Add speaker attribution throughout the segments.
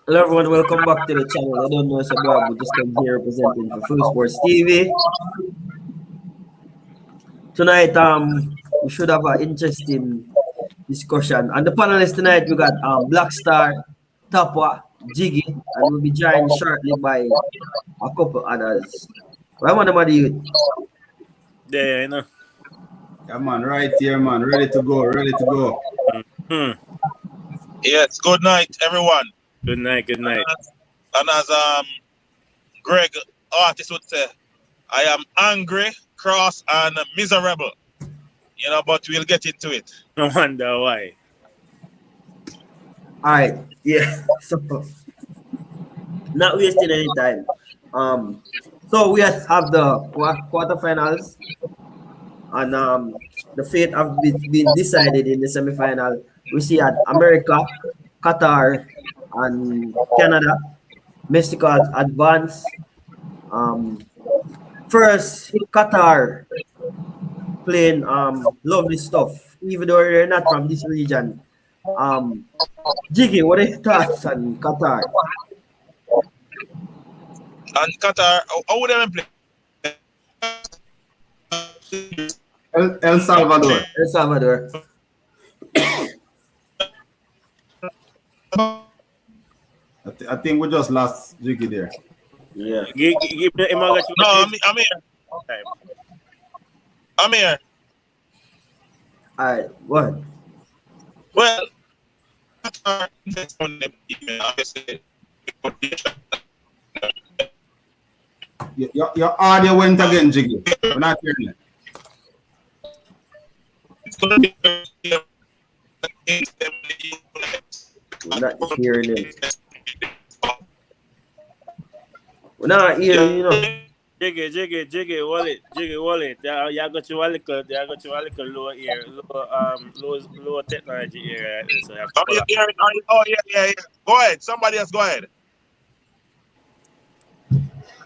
Speaker 1: Hello everyone, welcome back to the channel. I don't know it's about, but just come here representing for Full Sports TV. Tonight, we should have an interesting discussion. And the panelists tonight, we got Black Star, Tapwa, Jiggy, and we'll be joined shortly by a couple others. Why want them youth?
Speaker 2: Yeah, you know.
Speaker 3: Yeah, man, right here, man. Ready to go, ready to go.
Speaker 4: Yes, good night, everyone.
Speaker 2: Good night, good night.
Speaker 4: And as Greg artist would say, I am angry, cross, and miserable. You know, but we'll get into it.
Speaker 2: No wonder why.
Speaker 1: All right, yeah. So, not wasting any time. So we have the quarterfinals, and the fate have been decided in the semifinal. We see at America, Qatar, and Canada. Mexico has advanced. First, Qatar playing lovely stuff, even though they're not from this region. Jiggy, what are your thoughts on Qatar?
Speaker 4: And Qatar, how would they play?
Speaker 3: El Salvador.
Speaker 1: El Salvador.
Speaker 3: I think we just lost Jiggy there.
Speaker 1: Yeah.
Speaker 2: Give the image.
Speaker 4: No, I'm here. I'm here.
Speaker 1: All right, what?
Speaker 4: Well, Qatar invests on them, obviously.
Speaker 3: Your audio went again, Jiggy. We're not hearing it.
Speaker 4: It's going to be
Speaker 1: We're not hearing it. We're not hearing, you know.
Speaker 2: Jiggy, wallet. Yeah, you got your wallet, low ear, low technology here. So you have to
Speaker 4: yeah. Go ahead. Somebody else, go ahead.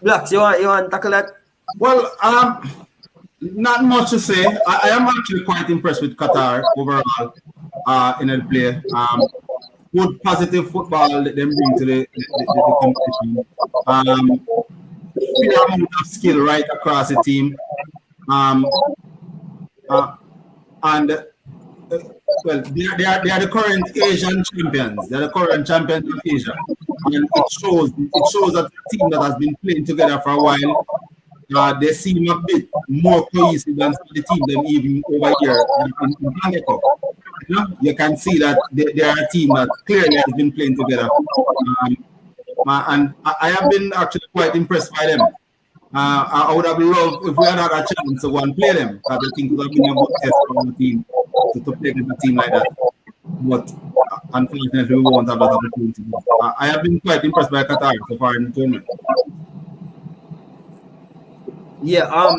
Speaker 1: Blacks, you want to tackle that?
Speaker 3: Well, not much to say. I am actually quite impressed with Qatar overall in the play. Good positive football that them bring to the competition. Fair amount of skill right across the team. And well, they are the current Asian champions. They are the current champions of Asia, and it shows that the team that has been playing together for a while. They seem a bit more cohesive than the team than even over here in Bangkok. You can see that they are a team that clearly has been playing together. And I have been actually quite impressed by them. I would have loved if we had had a chance to go and play them, because I think it would have been a good test for the team to play with a team like that. But unfortunately, we won't have that opportunity. I have been quite impressed by Qatar so far in the tournament.
Speaker 1: Yeah,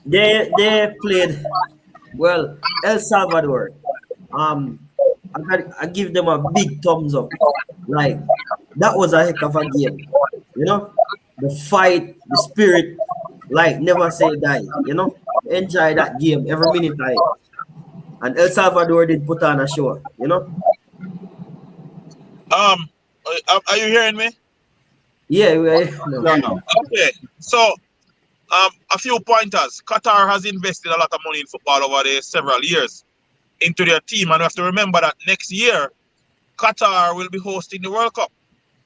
Speaker 1: they played well. El Salvador, I give them a big thumbs up. Like, that was a heck of a game. You know, the fight, the spirit, like never say die. You know, enjoy that game every minute. And El Salvador did put on a show. You know.
Speaker 4: Are you hearing me?
Speaker 1: Yeah.
Speaker 3: No.
Speaker 4: Okay, so a few pointers. Qatar has invested a lot of money in football over the several years into their team, and we have to remember that next year Qatar will be hosting the World Cup,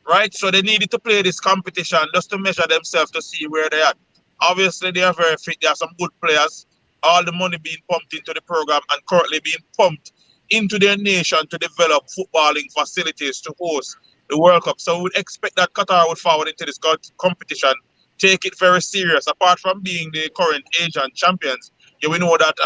Speaker 4: right? So they needed to play this competition just to measure themselves to see where they're at. Obviously, they are very fit. They have some good players. All the money being pumped into the program and currently being pumped into their nation to develop footballing facilities to host the World Cup. So we would expect that Qatar would forward into this competition, take it very serious. Apart from being the current Asian champions, we know that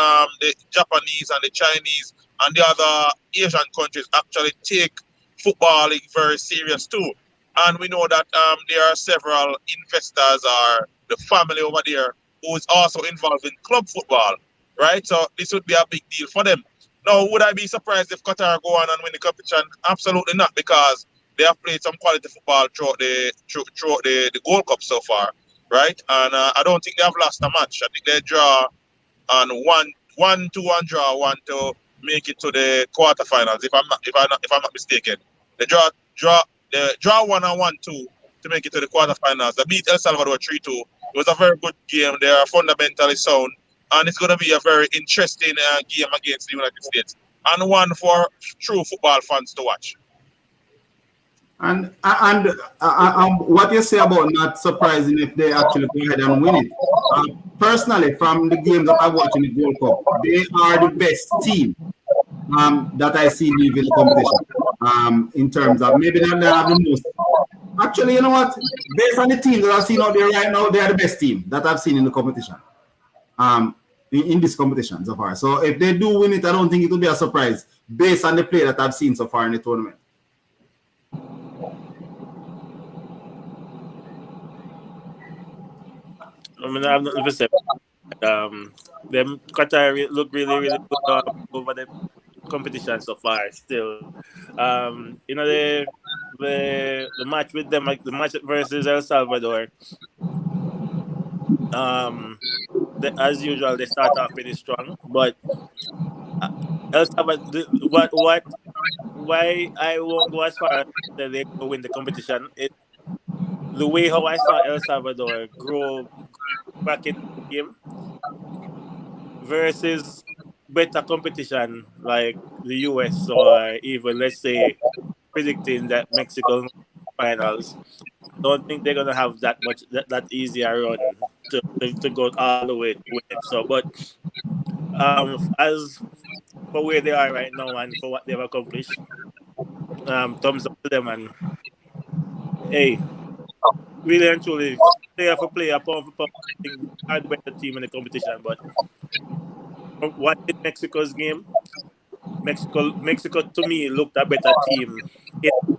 Speaker 4: the Japanese and the Chinese and the other Asian countries actually take footballing very serious too. And we know that there are several investors or the family over there who is also involved in club football, right? So this would be a big deal for them. Now, would I be surprised if Qatar go on and win the competition? Absolutely not, because they have played some quality football throughout the Gold Cup so far, right? And I don't think they have lost a match. I think they draw on 1-1 draw, one to make it to the quarterfinals. If I'm not mistaken, they draw They draw 1-1-2 to make it to the quarterfinals. They beat El Salvador 3-2. It was a very good game. They are fundamentally sound, and it's going to be a very interesting game against the United States, and one for true football fans to watch.
Speaker 3: And what you say about not surprising if they actually go ahead and win it. Personally, from the games that I watch in the World Cup, they are the best team that I see leaving the competition. In terms of maybe not they have the most. Actually, you know what? Based on the teams that I've seen out there right now, they are the best team that I've seen in the competition. In this competition so far. So if they do win it, I don't think it will be a surprise based on the play that I've seen so far in the tournament.
Speaker 2: I mean, I have nothing to say. Them Qatar look really good over the competition so far. Still, you know the match with them, like the match versus El Salvador. As usual, they start off pretty strong, but El Salvador, why I won't go as far as that they will win the competition. The way how I saw El Salvador grow back in the game versus better competition like the US, or even let's say predicting that Mexico finals. Don't think they're gonna have that easier run to go all the way with it. So, but as for where they are right now and for what they've accomplished, thumbs up to them. And hey, really and truly, player for player, pound for pound, are the better team in the competition. But what did Mexico's game? Mexico to me looked a better team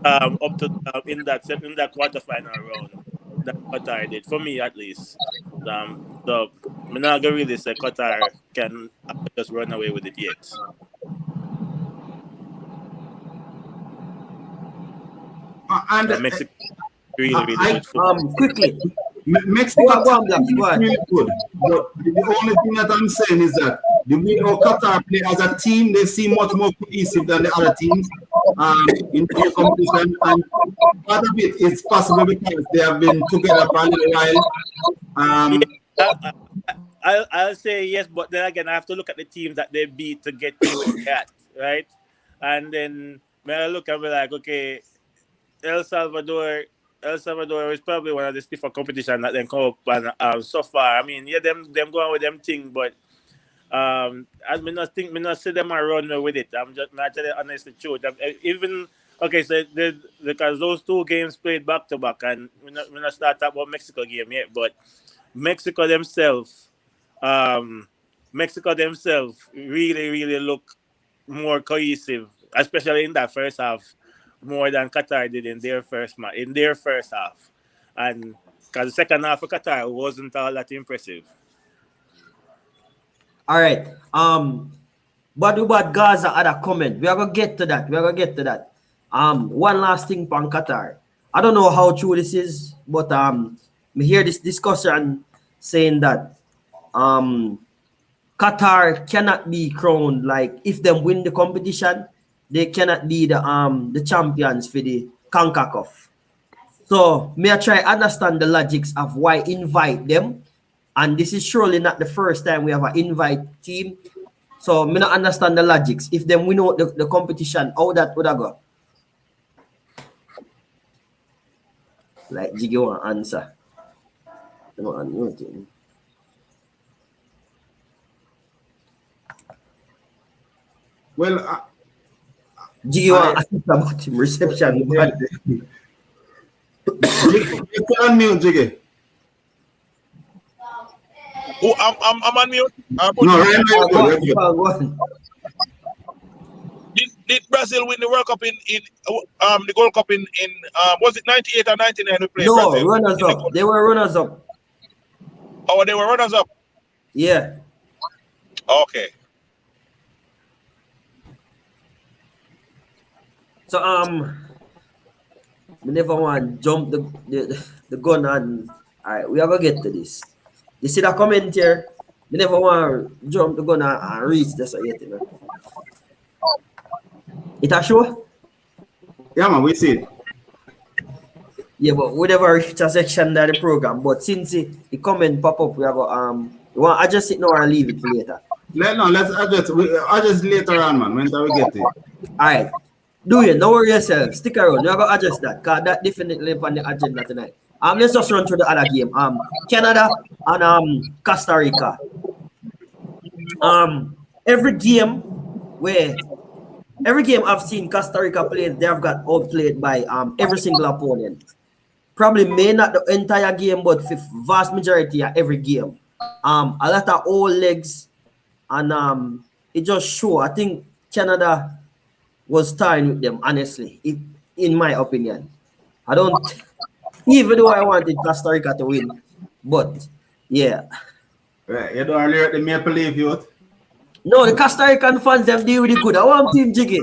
Speaker 2: up to in that quarterfinal round that Qatar did, for me at least. So I'm not gonna really say Qatar can just run away with it yet.
Speaker 3: And
Speaker 2: Mexico really good football.
Speaker 1: Quickly.
Speaker 3: Mexico
Speaker 1: Go
Speaker 3: is
Speaker 1: on.
Speaker 3: really good, but the only thing that I'm saying is that the way how Qatar play as a team, they seem much more cohesive than the other teams in the competition. And part of it is possible because they have been together for a little while.
Speaker 2: I'll say yes, but then again, I have to look at the teams that they beat to get to where they're at, right? And then when I look and be like, okay, El Salvador is probably one of the stiffer competition that then come up and so far. I mean, yeah, them going with them thing, but I me not see them run with it. I'm just not telling honest the truth. Even okay, so because those two games played back to back, and we not start talk about Mexico game yet, but Mexico themselves really look more cohesive, especially in that first half, more than Qatar did in their first half, and because the second half of Qatar wasn't all that impressive.
Speaker 1: All right. But about Gaza had a comment. We are gonna get to that. One last thing on Qatar. I don't know how true this is, but we hear this discussion saying that Qatar cannot be crowned, like if they win the competition, they cannot be the champions for the CONCACAF. So may I try understand the logics of why invite them. And this is surely not the first time we have an invite team. So me not understand the logics. If them win out the competition, how that would I go? Like Jiggy want answer.
Speaker 3: Well,
Speaker 1: Jiggy want answer about him reception.
Speaker 3: You can unmute, Jiggy.
Speaker 4: Oh, I'm on mute.
Speaker 3: No, right now.
Speaker 1: Go on.
Speaker 4: Did Brazil win the World Cup in the Gold Cup in was it 98 or 99 we played
Speaker 1: No,
Speaker 4: Brazil?
Speaker 1: runners up. They were runners up.
Speaker 4: Oh, they were runners up.
Speaker 1: Yeah.
Speaker 4: Okay.
Speaker 1: So we never want to jump the gun on. All right, we are gonna get to this. You see that comment here? We never want to jump the gun and reach this yet, you know. It a show?
Speaker 3: Yeah, man, we see it.
Speaker 1: Yeah, but we never reach a section of the program. But since the comment pop up, we are go you want adjust it now or leave it for later.
Speaker 3: Let's adjust. We adjust later on, man. When we get it.
Speaker 1: Alright. Do it, don't worry yourself. Stick around. You're gonna adjust that. Cause that definitely on the agenda tonight. Let's just run through the other game. Canada and Costa Rica. Every game I've seen Costa Rica play, they have got outplayed by every single opponent. Probably may not the entire game, but vast majority of every game. A lot of old legs, and it just show. I think Canada was tired with them, honestly, in my opinion. I don't, even though I wanted Costa Rica to win, but yeah.
Speaker 3: Right, you don't alert the Maple Leaf youth.
Speaker 1: No, the Costa Rican fans, them do really good. I want Team Jiggy.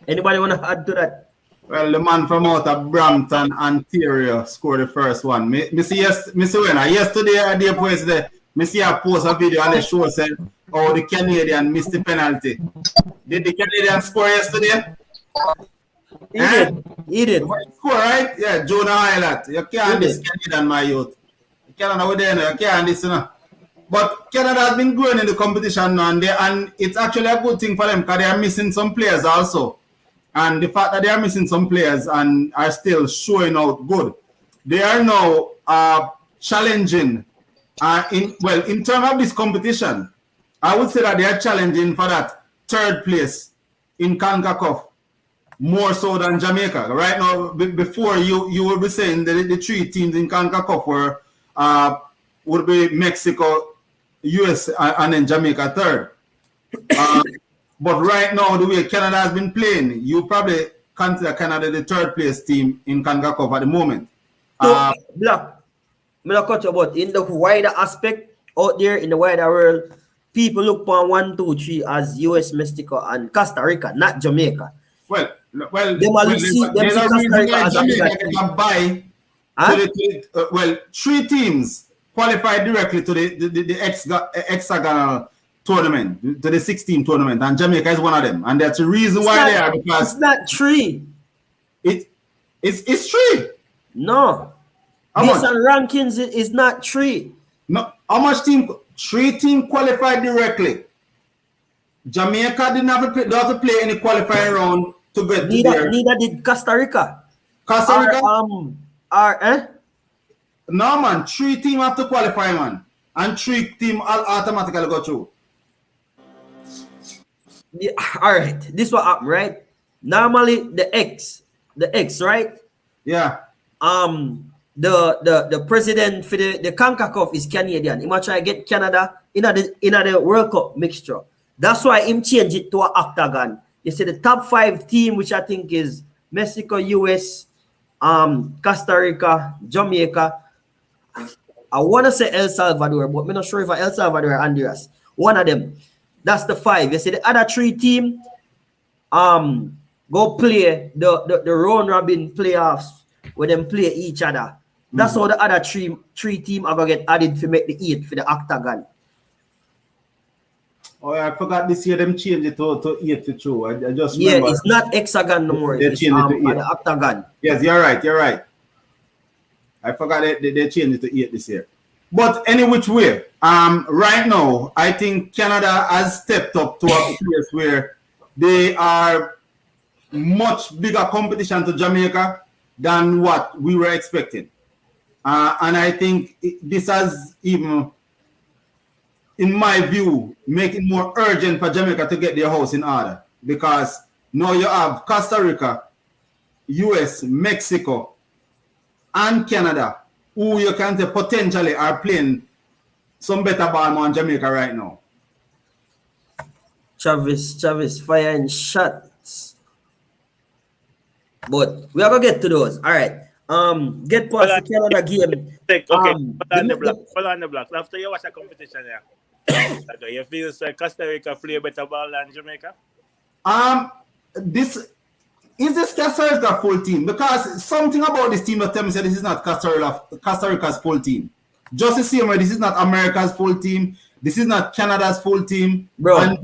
Speaker 1: Anybody want to add to that?
Speaker 3: Well, the man from out of Brampton, Ontario, scored the first one. Yesterday, I did post the. I see a post a video and they show said, oh, the Canadian missed the penalty. Did the Canadian score yesterday?
Speaker 1: He did.
Speaker 3: Score, right? Yeah, Jonah Highland. You can't this Canadian, my youth. You can't know there, you can't this, you know. But Canada has been growing in the competition now, and it's actually a good thing for them because they are missing some players also. And the fact that they are missing some players and are still showing out good, they are now challenging. In terms of this competition, I would say that they are challenging for that third place in CONCACAF more so than Jamaica. Right now, before you will be saying that the three teams in CONCACAF would be Mexico, US, and then Jamaica third. But right now, the way Canada has been playing, you probably consider Canada the third place team in CONCACAF at the moment.
Speaker 1: So, Black. But in the wider aspect out there in the wider world, people look upon 1, 2, 3 as US, Mexico, and Costa Rica, not Jamaica.
Speaker 3: Well,
Speaker 1: There's a reason why
Speaker 3: Jamaica can buy. Three teams qualified directly to the hexagonal tournament, to the 16 tournament, and Jamaica is one of them, and that's the reason why they are. Because
Speaker 1: it's not 3.
Speaker 3: It's 3.
Speaker 1: No. Based on rankings, it is not 3.
Speaker 3: No, how much team? 3 teams qualified directly. Jamaica didn't have to play any qualifying round to get there.
Speaker 1: Neither did Costa Rica.
Speaker 3: Costa Rica? No, man. 3 teams have to qualify, man. And 3 teams automatically go through.
Speaker 1: Yeah, all right. This what happened, right? Normally, the X, right?
Speaker 3: Yeah.
Speaker 1: The president for the CONCACAF is Canadian. He might try to get Canada in the World Cup mixture. That's why him change it to an octagon. You see the top 5 team, which I think is Mexico, US, Costa Rica, Jamaica. I want to say El Salvador, but I'm not sure if El Salvador or Honduras. One of them. That's the 5. You see the other 3 team go play the round robin playoffs where them play each other. That's how the other three team are gonna get added to make the 8 for the octagon.
Speaker 3: Oh, I forgot this year them changed it to 8 to 2. I just remember.
Speaker 1: It's not hexagon no more. It's
Speaker 3: changed it to 8.
Speaker 1: The octagon.
Speaker 3: Yes, you're right. I forgot they changed it to 8 this year. But any which way, right now, I think Canada has stepped up to a place where they are much bigger competition to Jamaica than what we were expecting. And I think this has even, in my view, make it more urgent for Jamaica to get their house in order. Because now you have Costa Rica, US, Mexico, and Canada, who you can say potentially are playing some better ball on Jamaica right now.
Speaker 1: Travis firing shots. But we are gonna get to those. All right. Get past the Canada game.
Speaker 2: Okay, follow on the blocks. After you watch a competition, you feel like Costa Rica play better ball than Jamaica?
Speaker 3: This Costa Rica full team? Because something about this team that tell me that this is not Costa Rica's full team. Just the same way, this is not America's full team. This is not Canada's full team.
Speaker 1: Bro.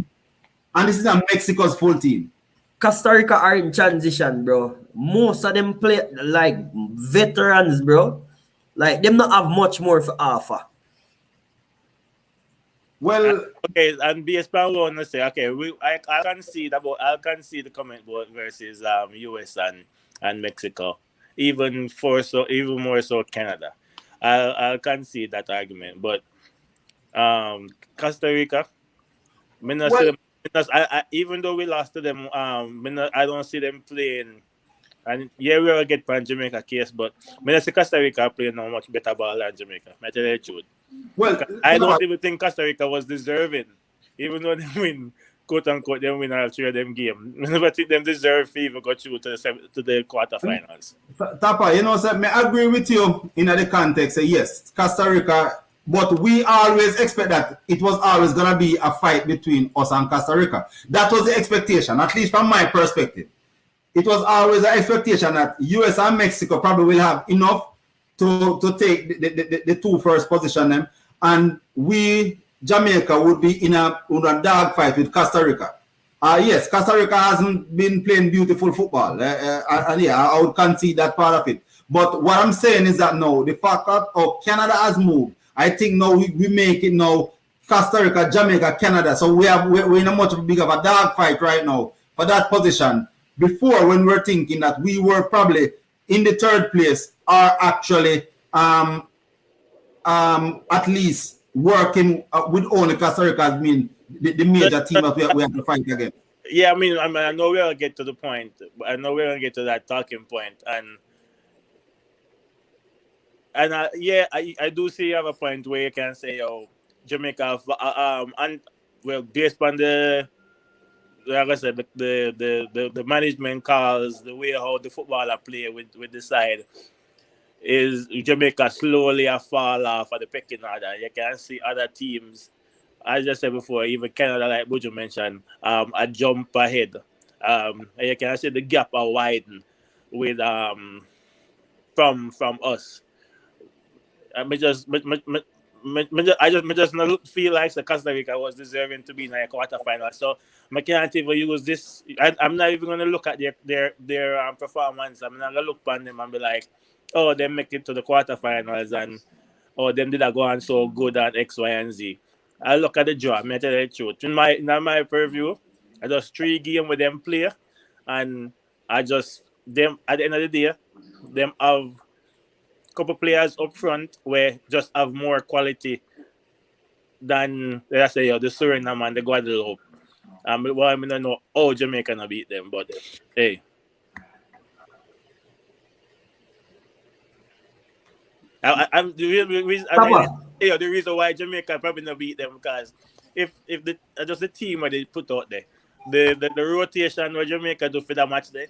Speaker 3: And this is not Mexico's full team.
Speaker 1: Costa Rica are in transition, bro. Most of them play like veterans, bro. Like them not have much more for offer.
Speaker 3: Well,
Speaker 2: Okay, and based on what I say, okay, I can see the comment about versus US and Mexico, even more so Canada. I can see that argument, but Costa Rica, me not see
Speaker 3: well,
Speaker 2: them, even though we lost to them, I don't see them playing. And yeah, we will get from Jamaica case, but me not see Costa Rica playing no much better ball than Jamaica. I tell you the truth.
Speaker 3: well,
Speaker 2: I don't even think Costa Rica was deserving, even though they win, quote unquote, they win all three of them games. I never think them deserve to even go through to the quarterfinals.
Speaker 3: Tapa, you know, sir, I agree with you in the context. Yes, Costa Rica, but we always expect that it was always going to be a fight between us and Costa Rica. That was the expectation, at least from my perspective. It was always an expectation that US and Mexico probably will have enough to take the two first position them, and we, Jamaica, would be in a dog fight with Costa Rica. Yes, Costa Rica hasn't been playing beautiful football, and yeah, I would concede that part of it. But what I'm saying is that now, the fact that Canada has moved, I think now we make it now Costa Rica, Jamaica, Canada. So we're in a much bigger of a dog fight right now for that position. Before, when we were thinking that we were probably in the third place, or actually at least working with only Costa Rica as being the major team that we have to fight against.
Speaker 2: Yeah, I know we're gonna get to the point. I know we're gonna get to that talking point, and yeah, I do see you have a point where you can say, Jamaica, and well, based on the, like I said, the management calls, the way how the footballer play with the side, is Jamaica slowly a fall off of the pecking order. You can see other teams, as I said before, even Canada, like Buju mentioned, a jump ahead. And you can see the gap are widen with from us. I just not feel like the Costa Rica was deserving to be in a quarterfinal. So I can't even use this. I'm not even going to look at their performance. I'm not going to look on them and be like, oh, they make it to the quarterfinals and them did go on so good at X, Y, and Z. I look at the draw. I tell you the truth. In my purview, I just 3 games with them play, and I just them at the end of the day, them have couple players up front where just have more quality than, let's say, the Suriname and the Guadeloupe. Well, I don't know how Jamaica can beat them, but hey. The reason why Jamaica probably not beat them, because if just the team that they put out there, the rotation where Jamaica do for that match there.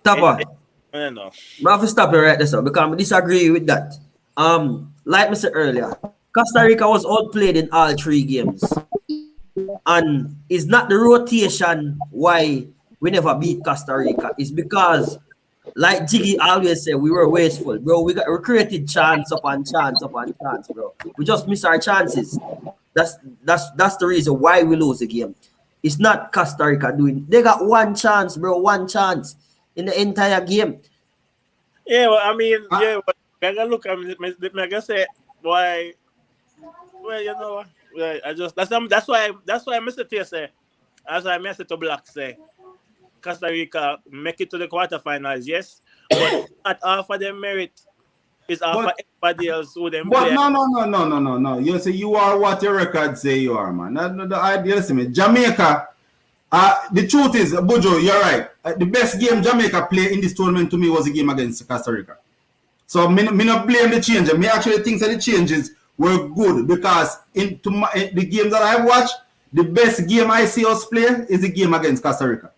Speaker 1: Tapa,
Speaker 2: I don't know.
Speaker 1: I have to stop you right there, sir, because I disagree with that. Like I said earlier, Costa Rica was outplayed in all 3 games. And it's not the rotation why we never beat Costa Rica. It's because, like Jiggy always said, we were wasteful, bro. We created chance upon chance upon chance, bro. We just miss our chances. That's the reason why we lose the game. It's not Costa Rica doing. They got 1 chance, bro. 1 chance in the entire game.
Speaker 2: Yeah, well, yeah, but I gotta look. I gotta say why. Well, you know, I just that's why Mr. T say, as I Mr. to Black say, Costa Rica make it to the quarterfinals, yes, but not half of their merit is half of everybody else who them play.
Speaker 3: No. You say you are what your record say you are, man. The idea, listen me. Jamaica. The truth is, Buju, you're right. The best game Jamaica played in this tournament to me was the game against Costa Rica. So me not blame the change. Me actually think that the changes were good, because in the games that I've watched, the best game I see us play is the game against Costa Rica.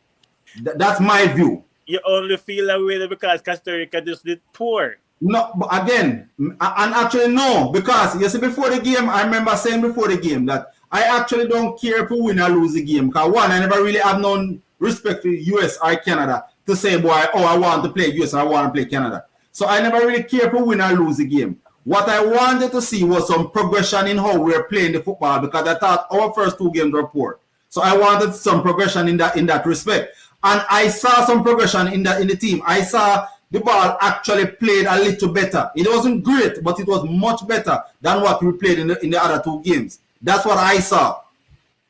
Speaker 3: That's my view.
Speaker 2: You only feel that way because Costa Rica just did poor.
Speaker 3: No, but again, and actually no, because you see, before the game, I remember saying before the game that I actually don't care if we win or lose the game. Because one, I never really have no respect for US or Canada to say, boy, I want to play US or I want to play Canada. So I never really care if we win or lose the game. What I wanted to see was some progression in how we're playing the football, because I thought our first 2 games were poor. So I wanted some progression in that respect. And I saw some progression in the team. I saw the ball actually played a little better. It wasn't great, but it was much better than what we played in the other two games. That's what I saw.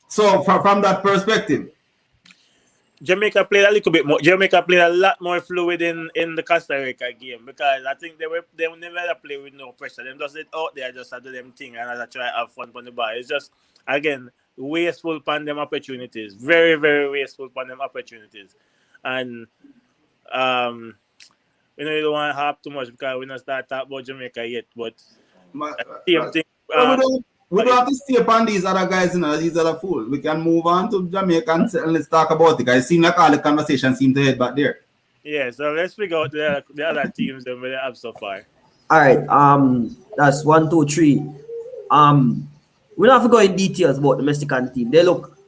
Speaker 3: So from that perspective,
Speaker 2: Jamaica played a little bit more. Jamaica played a lot more fluid in the Costa Rica game because I think they never play with no pressure. Them just sit out there, just do them thing and I try to have fun on the ball. It's just again wasteful upon them opportunities. Very, very wasteful upon them opportunities. And you don't want to have too much because we don't start talking about Jamaica yet. But same thing.
Speaker 3: We don't have to stay upon these other guys, these other fools. We can move on to Jamaica and let's talk about it. It seems like all the conversation seem to head back there.
Speaker 2: Yeah, so let's figure out the other teams that we have so far.
Speaker 1: All right. That's 1, 2, 3. We don't have to go in details about the Mexican team. They look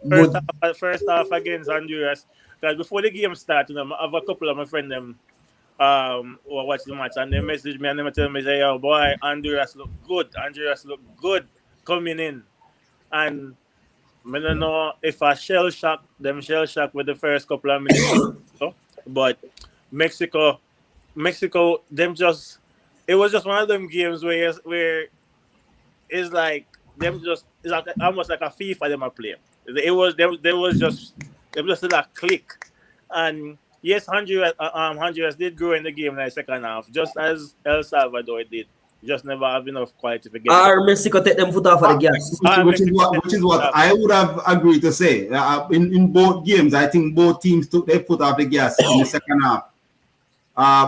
Speaker 1: good.
Speaker 2: First half against Honduras. Because before the game started, I have a couple of my friends who watch the match and they message me and they tell me, say, "Oh boy, Honduras look good. Honduras look good coming in." And I don't know if I shell shock with the first couple of minutes. But Mexico, them just it was just one of them games where it's like them just it's like almost like a FIFA them are playing. It was just a click. And yes, Honduras did grow in the game in the second half, just as El Salvador did. Just never have enough quality to get.
Speaker 1: Mexico take them foot off of the gas.
Speaker 3: Which is what I would have agreed to say. In both games, I think both teams took their foot off the gas in the second half.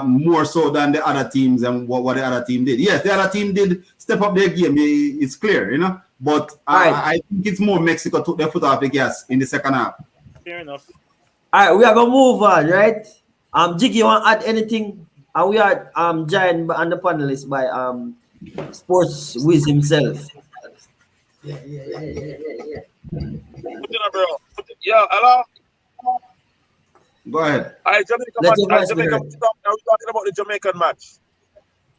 Speaker 3: More so than the other teams and what the other team did. Yes, the other team did step up their game. It's clear, But I think it's more Mexico took their foot off the gas in the second half.
Speaker 2: Fair enough.
Speaker 1: All right, we are gonna move on, right? Jiggy, you want to add anything? And we are joined on the panelist by Sports Wiz himself.
Speaker 4: Yeah, hello.
Speaker 3: Go ahead.
Speaker 4: Jamaica match. Are we talking about the Jamaican match?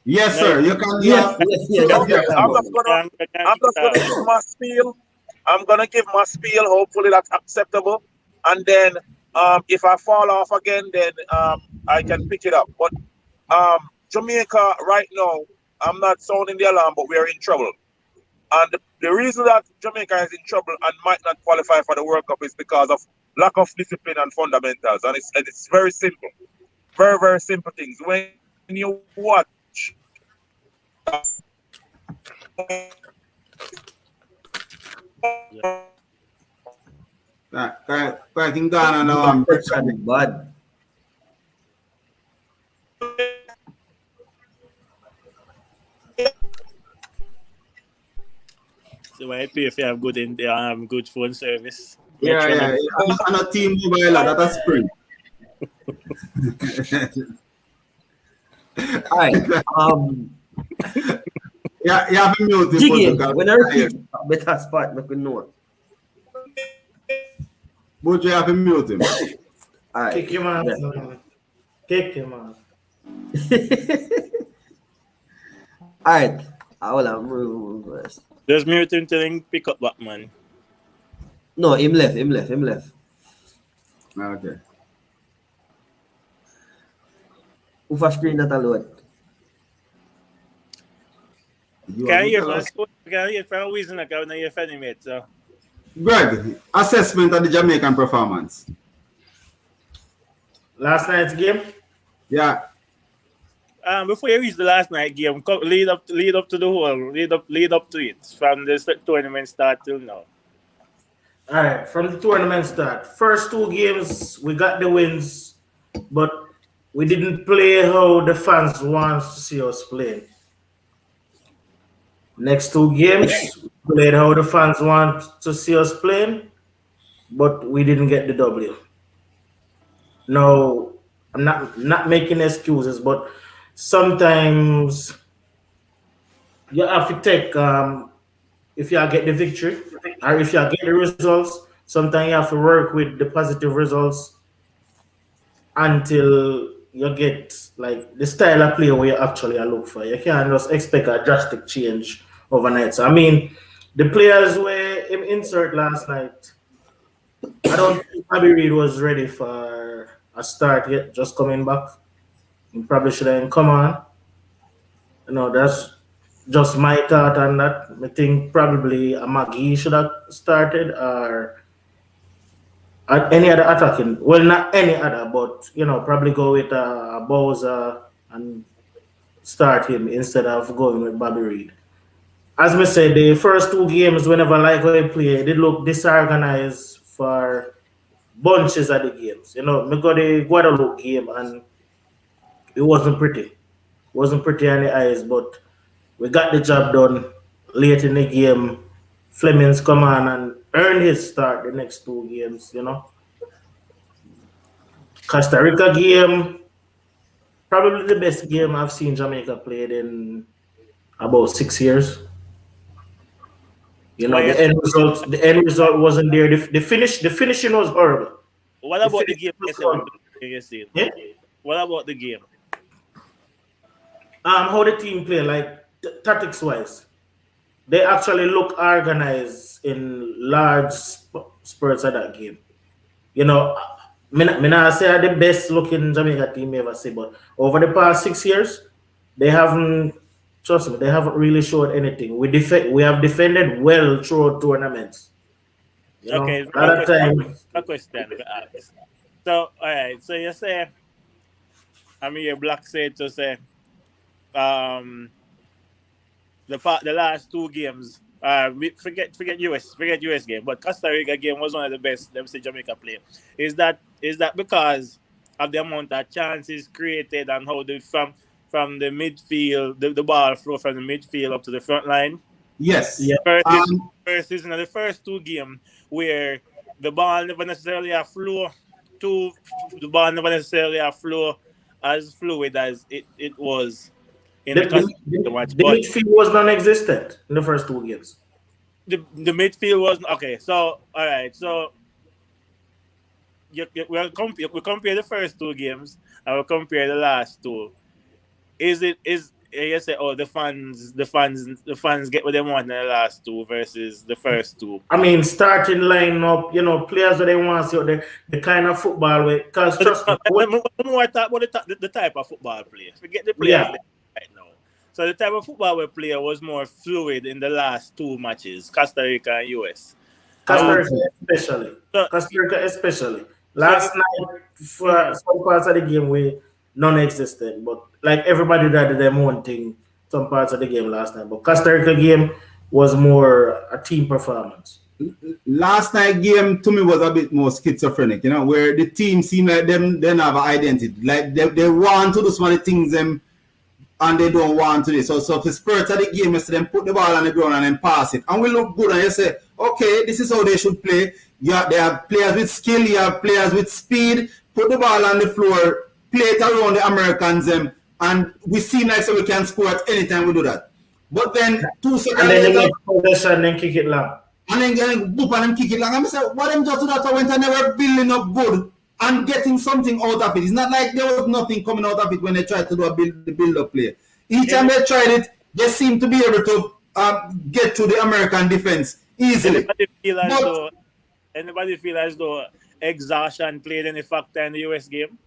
Speaker 3: Yes, sir. You can.
Speaker 1: Yes.
Speaker 4: I'm just gonna give my spiel. I'm gonna give my spiel. Hopefully that's acceptable. And then if I fall off again, then I can pick it up. But Jamaica right now, I'm not sounding the alarm, but we're in trouble. And the reason that Jamaica is in trouble and might not qualify for the World Cup is because of lack of discipline and fundamentals. And it's very simple. Very, very simple things. When you watch
Speaker 3: Back in Ghana now, I'm
Speaker 1: bad.
Speaker 2: So I pay if you have good phone service.
Speaker 3: Yeah. I'm a team mobile at a spring.
Speaker 1: All right.
Speaker 3: Yeah, you have to mute the
Speaker 1: Jiggy,
Speaker 3: phone.
Speaker 1: when I repeat, better spot, make we know.
Speaker 3: But you have to mute him.
Speaker 1: All right.
Speaker 5: Kick him out. Yeah. Kick him out.
Speaker 1: All right. Hold on. Move first.
Speaker 2: Just mute him till he pick up back, man.
Speaker 1: No, him left.
Speaker 3: Okay.
Speaker 1: Who for screen that alone?
Speaker 2: Can you hear from Weezy like I know you're funny, mate, so.
Speaker 3: Greg, assessment of the Jamaican performance.
Speaker 5: Last night's game?
Speaker 3: Yeah.
Speaker 2: Before you reach the last night game, lead up to the whole, lead up to it from the tournament start till now.
Speaker 5: All right, from the tournament start, first two games we got the wins, but we didn't play how the fans want to see us play. Next two games, we played how the fans want to see us playing, but we didn't get the W. No, I'm not making excuses, but sometimes you have to take if you get the victory or if you get the results, sometimes you have to work with the positive results until you get like the style of play where you actually look for. You can't just expect a drastic change overnight. So I mean, the players were insert last night I don't think Bobby Reed was ready for a start yet, just coming back. He probably should have come on. That's just my thought on that. I think probably a Maggie should have started or any other attacking. Well, not any other, but probably go with Bowser and start him instead of going with Bobby Reed. As I said, the first two games, whenever like we play, they look disorganized for bunches of the games. We got the Guadalupe game and it wasn't pretty. It wasn't pretty on the eyes, but we got the job done late in the game. Flemings come on and earn his start the next two games, Costa Rica game, probably the best game I've seen Jamaica played in about 6 years. The end result wasn't there. The finishing was horrible.
Speaker 2: What about the game?
Speaker 5: Yeah?
Speaker 2: What about the game?
Speaker 5: How the team play, like tactics wise, they actually look organized in large spurts of that game. Me not say the best looking Jamaica team ever see, but over the past 6 years, they haven't. Trust me, they haven't really showed anything. We have defended well throughout tournaments.
Speaker 2: Okay, a question to ask. So, all right. So you say, Black said to say, the last two games. Forget US game, but Costa Rica game was one of the best. Let me say Jamaica play. Is that because of the amount of chances created and how from the midfield, the ball flow from the midfield up to the front line?
Speaker 3: Yes.
Speaker 5: Yeah.
Speaker 2: Versus in the first two games where the ball never necessarily flow as fluid as it was in the match.
Speaker 5: The midfield was non-existent in the first two games.
Speaker 2: The midfield wasn't okay. So all right, so we compare the first two games and we compare the last two. You say, the fans get what they want in the last two versus the first two?
Speaker 5: Starting lineup, players that they want to see the kind of football with. Because trust me,
Speaker 2: more talk about the type of football players. Forget the players right now. So the type of football we play was more fluid in the last two matches, Costa Rica and US.
Speaker 5: Costa Rica especially. Last night, for some parts of the game, we non-existent, but like everybody did their own thing some parts of the game last night. But Costa Rica game was more a team performance.
Speaker 3: Last night game to me was a bit more schizophrenic, where the team seemed like them have an identity. Like they want to do some of the things and they don't want to do. So the spirit of the game is to them put the ball on the ground and then pass it. And we look good and you say, okay, this is how they should play. They have players with skill, you have players with speed, put the ball on the floor, play it around the Americans, and we seem like we can score at any time we do that. But then 2 seconds
Speaker 5: and then
Speaker 3: later,
Speaker 5: possession and then kick it long.
Speaker 3: And then boop and then kick it long. I'm saying, what them just do that when they were building up good and getting something out of it. It's not like there was nothing coming out of it when they tried to do the build-up play. Each time they tried it, they seemed to be able to get to the American defense easily.
Speaker 2: Anybody feel as though exhaustion played any factor in the US game?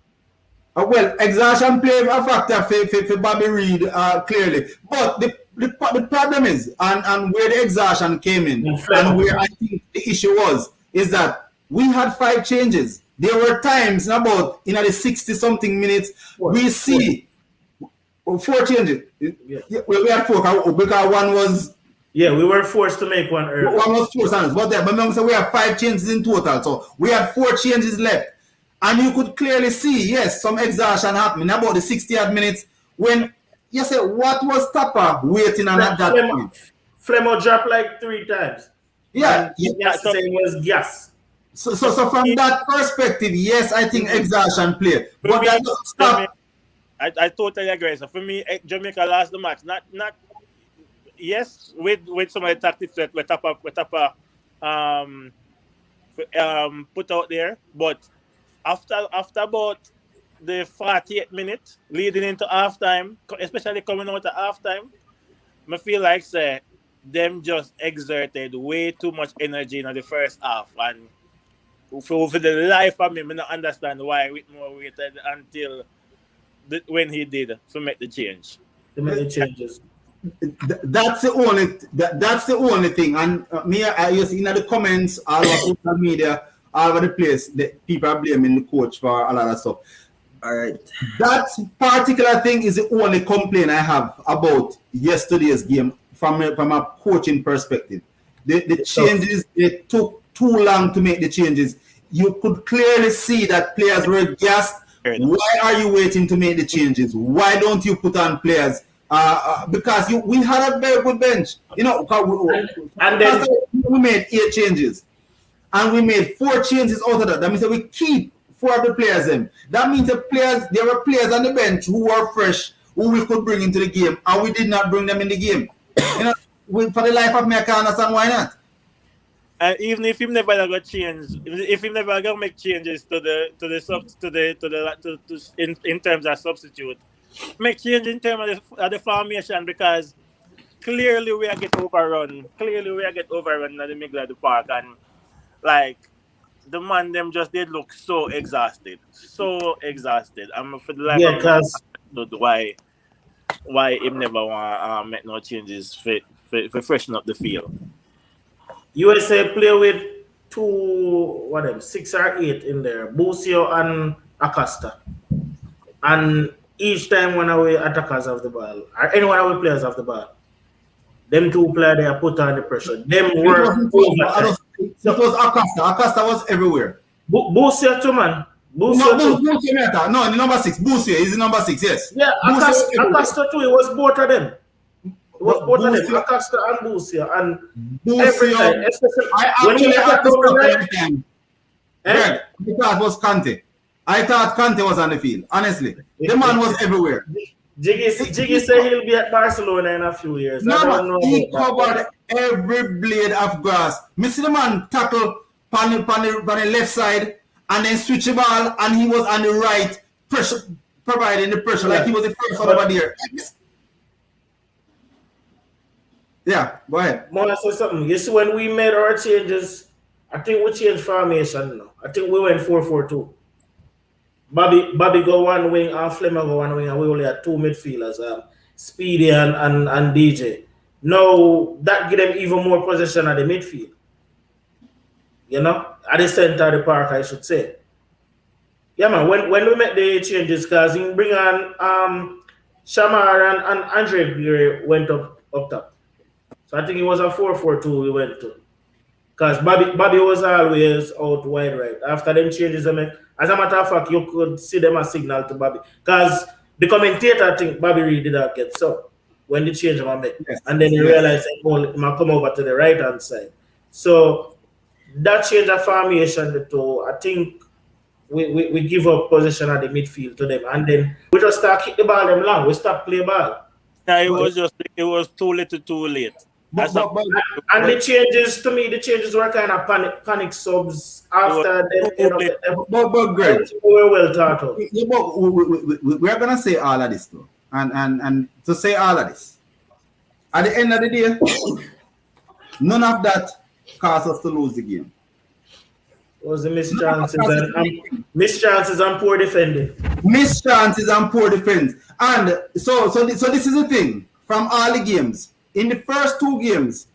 Speaker 3: Well, exhaustion played a factor for Bobby Reed, clearly. But the problem is, and where the exhaustion came in, and where I think the issue is that we had 5 changes. There were times in the 60-something minutes, we see 4 changes. Yeah. We had 4, because one was...
Speaker 5: Yeah, we were forced to make one early.
Speaker 3: One was forced on us. But we have 5 changes in total. So we had 4 changes left. And you could clearly see, yes, some exhaustion happening about the 60-odd minutes when you say, what was Tapa waiting on at that point?
Speaker 5: Flemo dropped like 3 times.
Speaker 3: Yeah.
Speaker 5: So it was gas.
Speaker 3: So from that perspective, yes, I think exhaustion played. But that doesn't stop.
Speaker 2: I totally agree. So for me, Jamaica lost the match. Not yes, with some of the tactics that we Tapa put out there, but after about the 48th minute leading into halftime, especially coming out at halftime, I feel like them just exerted way too much energy in the first half, and for the life of me, I don't understand why Whitmore waited until when he did to make the change.
Speaker 5: To make the changes.
Speaker 3: That's the only thing. And you see in the comments, all over social media, all over the place, people are blaming the coach for a lot of stuff.
Speaker 1: All right.
Speaker 3: That particular thing is the only complaint I have about yesterday's game from a coaching perspective. The changes, they took too long to make the changes. You could clearly see that players were gassed. Why are you waiting to make the changes? Why don't you put on players? Because we had a very good bench. You know, and then we made 8 changes. And we made 4 changes out of that. That means that we keep 4 of the players in. That means there were players on the bench who were fresh, who we could bring into the game, and we did not bring them in the game. You know, for the life of me, I can't understand why not.
Speaker 2: And even if him never got change, if him never got make changes to in terms of substitute, make change in terms of the formation, because clearly we are get overrun. Clearly we are get overrun at the middle of the park, and like the man them just did look so exhausted. I'm for the life of me, understood why him never want make no changes for freshen up the field.
Speaker 5: USA play with 6 or 8 in there, Busio and Acosta. And each time one of our attackers have the ball, or any one of our players have the ball, them 2 players they are put under pressure. Them work.
Speaker 3: It was Acosta. Acosta was everywhere.
Speaker 5: Busio too, man.
Speaker 3: Busio no, the number 6. Busio is the number 6, yes.
Speaker 5: Yeah, Acosta too. It was both of them. It was both of them, Acosta and Busio. And every time, especially when we attack the time. I thought it was Kante. I thought Kante was on the field. Honestly, the man was everywhere. Jiggy said he'll be at Barcelona in a few years.
Speaker 3: No, he covered every blade of grass. Me see the man tackle on the left side and then switch the ball, and he was on the right, pressure, providing the pressure like he was the first one over there. Yeah, go ahead.
Speaker 5: Mona say something. You see, when we made our changes, I think we changed formation now. I think we went 4-4-2. Bobby go one wing and Flemmer go one wing, and we only had 2 midfielders, Speedy and DJ. Now that give them even more possession at the midfield. You know, at the center of the park, I should say. Yeah, man. When we make the changes, because he bring on Shamar and Andre Gray went up top. So I think it was a 4-4-2 we went to. Because Bobby was always out wide right. After them changes, as a matter of fact, you could see them a signal to Bobby. Because the commentator think Bobby really did not get so when the change was made. Yes. And then he realized that he might come over to the right hand side. So that change of formation, I think we give up possession at the midfield to them. And then we just start kick the ball them long. We stop play ball.
Speaker 2: Yeah, it was too little too late.
Speaker 5: And the changes were kind of panic subs after the
Speaker 3: But Greg,
Speaker 5: we were well thought out.
Speaker 3: We're gonna say all of this though. And to say all of this, at the end of the day, none of that caused us to lose the game.
Speaker 5: It was the missed chances and poor defending.
Speaker 3: Missed chances and poor defense. And so this is the thing from all the games. In the first 2 games,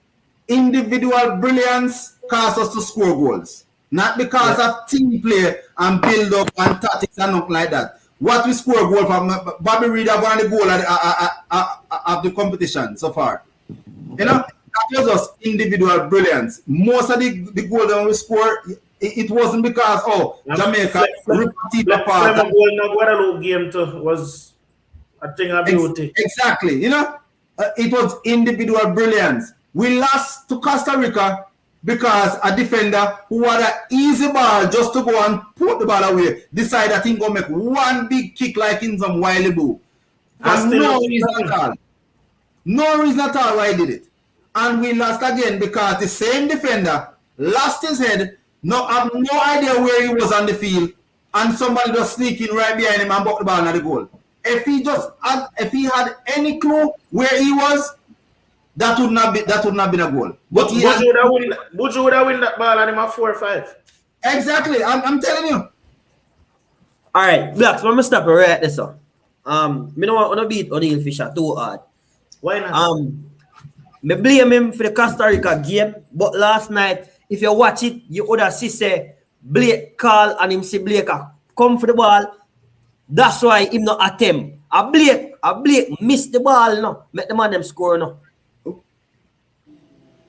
Speaker 3: individual brilliance caused us to score goals. Not because of team play and build up and tactics and nothing like that. What we score goal from Bobby Reid have won the goal of the competition so far. You know, that was us individual brilliance. Most of the goals that we score, it wasn't because Jamaica repeated the part.
Speaker 5: The goal in the Guadeloupe game too was a thing of beauty.
Speaker 3: Exactly. You know. It was individual brilliance. We lost to Costa Rica because a defender who had an easy ball just to go and put the ball away decided that he going to make one big kick like in some Wiley Boo. And no reason at all. No reason at all why he did it. And we lost again because the same defender lost his head, have no idea where he was on the field, and somebody just sneaking right behind him and buck the ball at the goal. If he had any clue where he was, that would not been a goal.
Speaker 5: But Buju would have win that ball and him at 4 or 5.
Speaker 3: Exactly. I'm telling you.
Speaker 1: All right, Blacks, I'm gonna stop it right there, so. Me don't want to beat O'Neal Fisher too hard.
Speaker 5: Why not?
Speaker 1: Me blame him for the Costa Rica game, but last night, if you watch it, you would have see say Blake call and him say Blake come for the ball. That's why him not attempt. A Blake miss the ball, no. Make the man them score, no.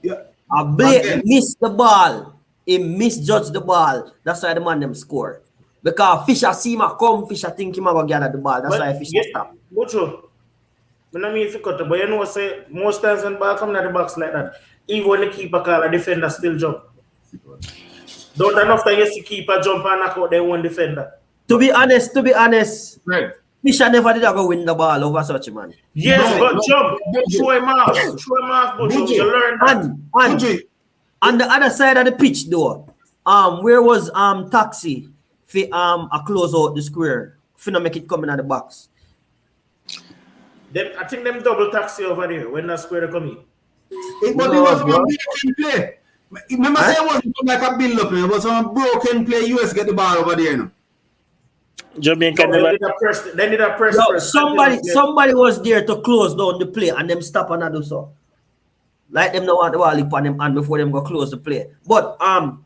Speaker 3: Yeah.
Speaker 1: A Blake
Speaker 3: Again.
Speaker 1: miss the ball. He misjudged the ball. That's why the man them score. Because Fisher see him come, Fisher think him go gather the ball. That's why Fisher stop.
Speaker 5: Mucho. I don't mean if you cut it, but you know, say most times when ball come to the box like that, even when the keeper call, a defender still jump. Don't enough time you see keeper jump and knock out their one defender.
Speaker 1: To be honest,
Speaker 3: Right.
Speaker 1: Fisher never did go win the ball over such a man.
Speaker 5: Yes,
Speaker 3: No,
Speaker 5: but
Speaker 3: no.
Speaker 5: jump.
Speaker 3: Buju.
Speaker 5: Show him off, Buju.
Speaker 3: Buju.
Speaker 5: You learn that.
Speaker 1: And
Speaker 3: Buju.
Speaker 1: on the other side of the pitch though, where was Taxi for a close out the square? Finna make it come in at the box.
Speaker 5: I think them double taxi over there when that square come in.
Speaker 3: It was
Speaker 1: No,
Speaker 3: a
Speaker 1: bro.
Speaker 3: broken play. Remember,
Speaker 1: Huh?
Speaker 3: say it wasn't like a build up. It was a broken play. US get the ball over there. You know?
Speaker 2: Jamaica
Speaker 5: No,
Speaker 2: never.
Speaker 5: they need a press
Speaker 1: No,
Speaker 5: first.
Speaker 1: somebody was there to close down the play and them stop and do so. Like them no want the ball upon them and before them go close the play. But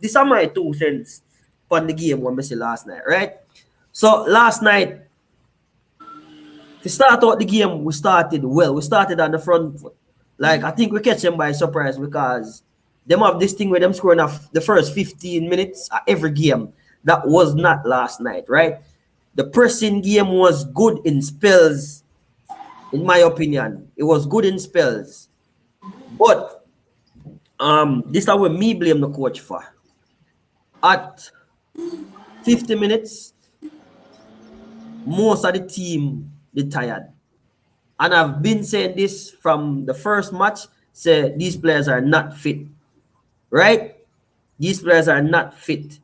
Speaker 1: this are my 2 cents on the game when we see last night, right? So last night, to start out the game, we started well. We started on the front foot. Like I think we catch them by surprise because them have this thing where them scoring off the first 15 minutes of every game. That was not last night, right? The pressing game was good in spells, in my opinion. It was good in spells. But this is what me blame the coach for. At 50 minutes, most of the team they tired. And I've been saying this from the first match, say these players are not fit. Right? These players are not fit.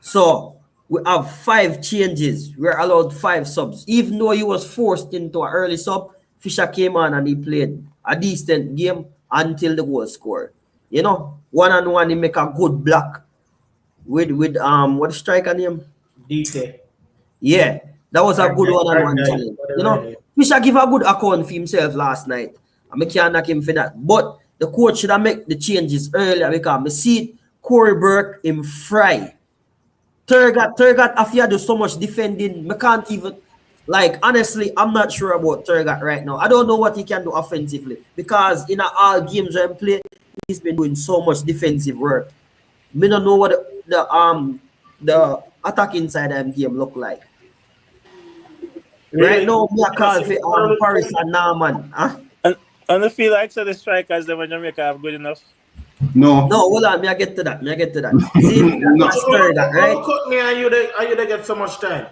Speaker 1: So we have 5 changes. We're allowed 5 subs. Even though he was forced into an early sub, Fisher came on and he played a decent game until the goal scored. You know, 1-on-1 he make a good block with what striker name?
Speaker 5: DK.
Speaker 1: Yeah, that was a good 1-on-1
Speaker 5: Right,
Speaker 1: challenge.
Speaker 5: right,
Speaker 1: You know,
Speaker 5: right.
Speaker 1: Fisher give a good account for himself last night. And I can't knock him for that. But the coach should have made the changes earlier because I see Corey Burke him fry. Turgat after do so much defending. I can't even, like, honestly, I'm not sure about Turgat right now. I don't know what he can do offensively because in all games where he play, he's been doing so much defensive work. Me don't know what the attacking side of the game look like.
Speaker 5: Really?
Speaker 1: Right now, me a call for Paris and Norman. Huh?
Speaker 2: And the feel like so the strikers them in Jamaica have good enough.
Speaker 3: No.
Speaker 1: No, hold on, me I get to that. See,
Speaker 3: No.
Speaker 1: that's Turgat, right?
Speaker 5: Don't cut me and you they get so much time.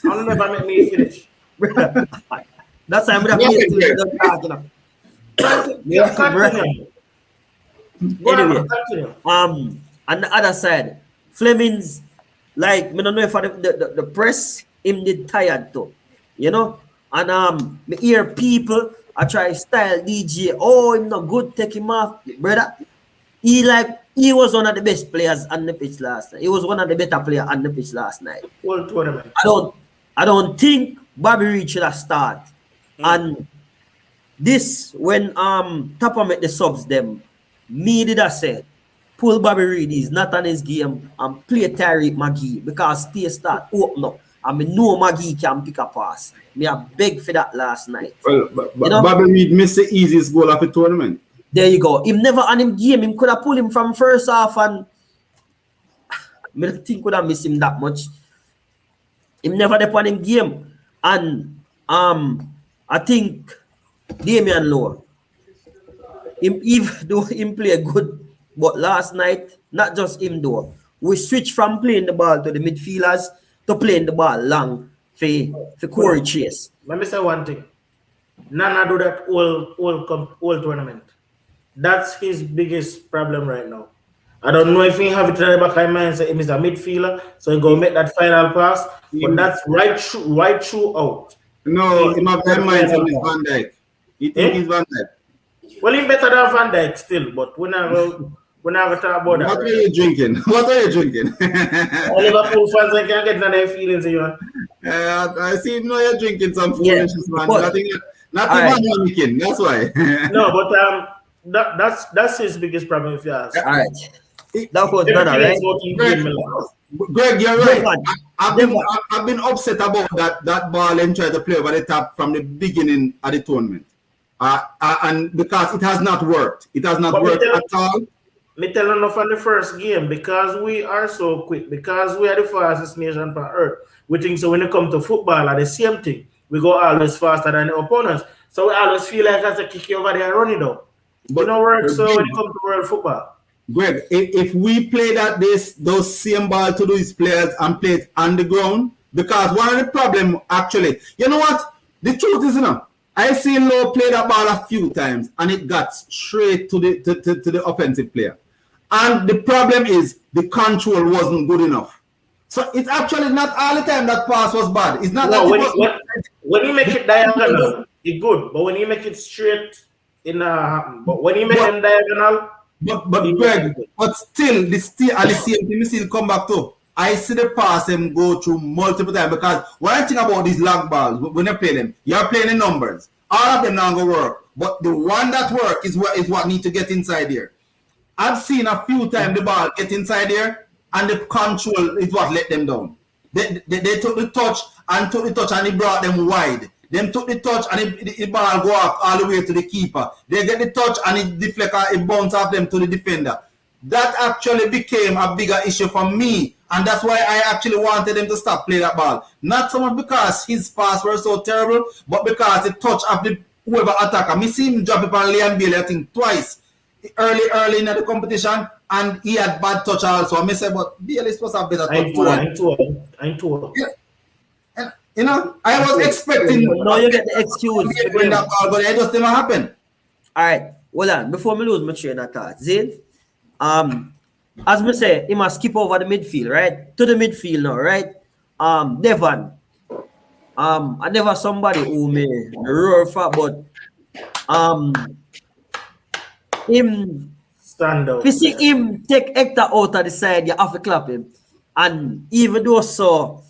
Speaker 5: I'll never make me finish.
Speaker 1: That's why I'm gonna
Speaker 3: Yeah,
Speaker 1: feel till you don't talk, you know.
Speaker 3: Yeah,
Speaker 5: Continue. Go on,
Speaker 1: Anyway,
Speaker 5: continue.
Speaker 1: on the other side, Fleming's like me don't know if the press him did tired too, you know. And me hear people I try style DJ. Oh, him not good, take him off, brother. He was one of the best players on the pitch last night. He was one of the better players on the pitch last night.
Speaker 5: Whole tournament.
Speaker 1: I don't think Bobby Reed should have started. And this when Tapa make the subs them, me did I say pull Bobby Reed is not on his game and play Tyreek McGee because stay start open up. And me know McGee can pick a pass. Me a beg for that last night.
Speaker 3: Well,
Speaker 1: You know?
Speaker 3: Bobby Reed missed the easiest goal of the tournament.
Speaker 1: There you go. Him never on him game. Him could have pulled him from first half and I don't think could have missed him that much. Him never there on him game. And I think Damian Lowe, even though him play good, but last night, not just him though, we switched from playing the ball to the midfielders to playing the ball long for Corey Chase.
Speaker 5: Let me say one thing. Nana do that all tournament. That's his biggest problem right now. I don't know if he have it in the back of his mind, say he's a midfielder, so he go make that final pass. But that's right through out.
Speaker 3: No, he might have mind on his Van Dijk. He think he's Van Dijk.
Speaker 5: Well, he better than Van Dijk still, but we're not We're not going to talk about that.
Speaker 3: What are you drinking? What are you drinking?
Speaker 5: All Liverpool fans I can't get none of their feelings in you.
Speaker 3: I see you're drinking some
Speaker 1: Yeah,
Speaker 3: foolishness, man.
Speaker 1: but-
Speaker 3: Nothing
Speaker 1: Alright.
Speaker 3: man, that's why.
Speaker 5: No, but that's his biggest problem if you ask.
Speaker 1: All right. That was better, right?
Speaker 3: Greg, you're right.
Speaker 1: Devon.
Speaker 3: I've been upset about that ball and tried to play over the top from the beginning of the tournament. And because it has not worked. It has not
Speaker 5: But
Speaker 3: worked at all.
Speaker 5: Me tell enough on the first game because we are so quick, because we are the fastest nation on earth. We think so when it comes to football, are the same thing. We go always faster than the opponents. So we always feel like as a kick over there and run it down. But it don't work so when it comes to world football.
Speaker 3: Greg, if we play those same ball to these players and play it on the ground, because one of the problem actually, you know what? The truth is, I see Lowe play that ball a few times and it got straight to the offensive player. And the problem is the control wasn't good enough. So it's actually not all the time that pass was bad. It's not
Speaker 5: No,
Speaker 3: that
Speaker 5: when you make it diagonal, it's good. But when you make it straight, it not happen. But when you make it diagonal,
Speaker 3: But Greg, but still, the same thing still come back to. I see the pass them go through multiple times because one thing about these long balls, when you play them, you're playing in numbers. All of them not gonna work. But the one that work is what need to get inside there. I've seen a few times the ball get inside there and the control is what let them down. They took the touch and it brought them wide. Them took the touch and the ball go off all the way to the keeper. They get the touch and it deflect, it bounce off them to the defender. That actually became a bigger issue for me, and that's why I actually wanted him to stop playing that ball. Not so much because his pass were so terrible, but because the touch of the whoever attacker. Me see him drop it on Liam Bailey, I think twice early in the competition, and he had bad touch also. I say, but Bailey is supposed to have better touch.
Speaker 5: I'm too.
Speaker 3: Yeah. You know, I was expecting.
Speaker 1: No, you get the excuse.
Speaker 3: When that ball, but it just didn't happen.
Speaker 1: All right, hold on. Before me lose my train of thought, Zane, as me say, he must skip over the midfield, right? To the midfield now, right? Devon. I never somebody who may roar for, but him
Speaker 5: Stand out.
Speaker 1: if you see him take Hector out of the side, you have to clap him. And even though so,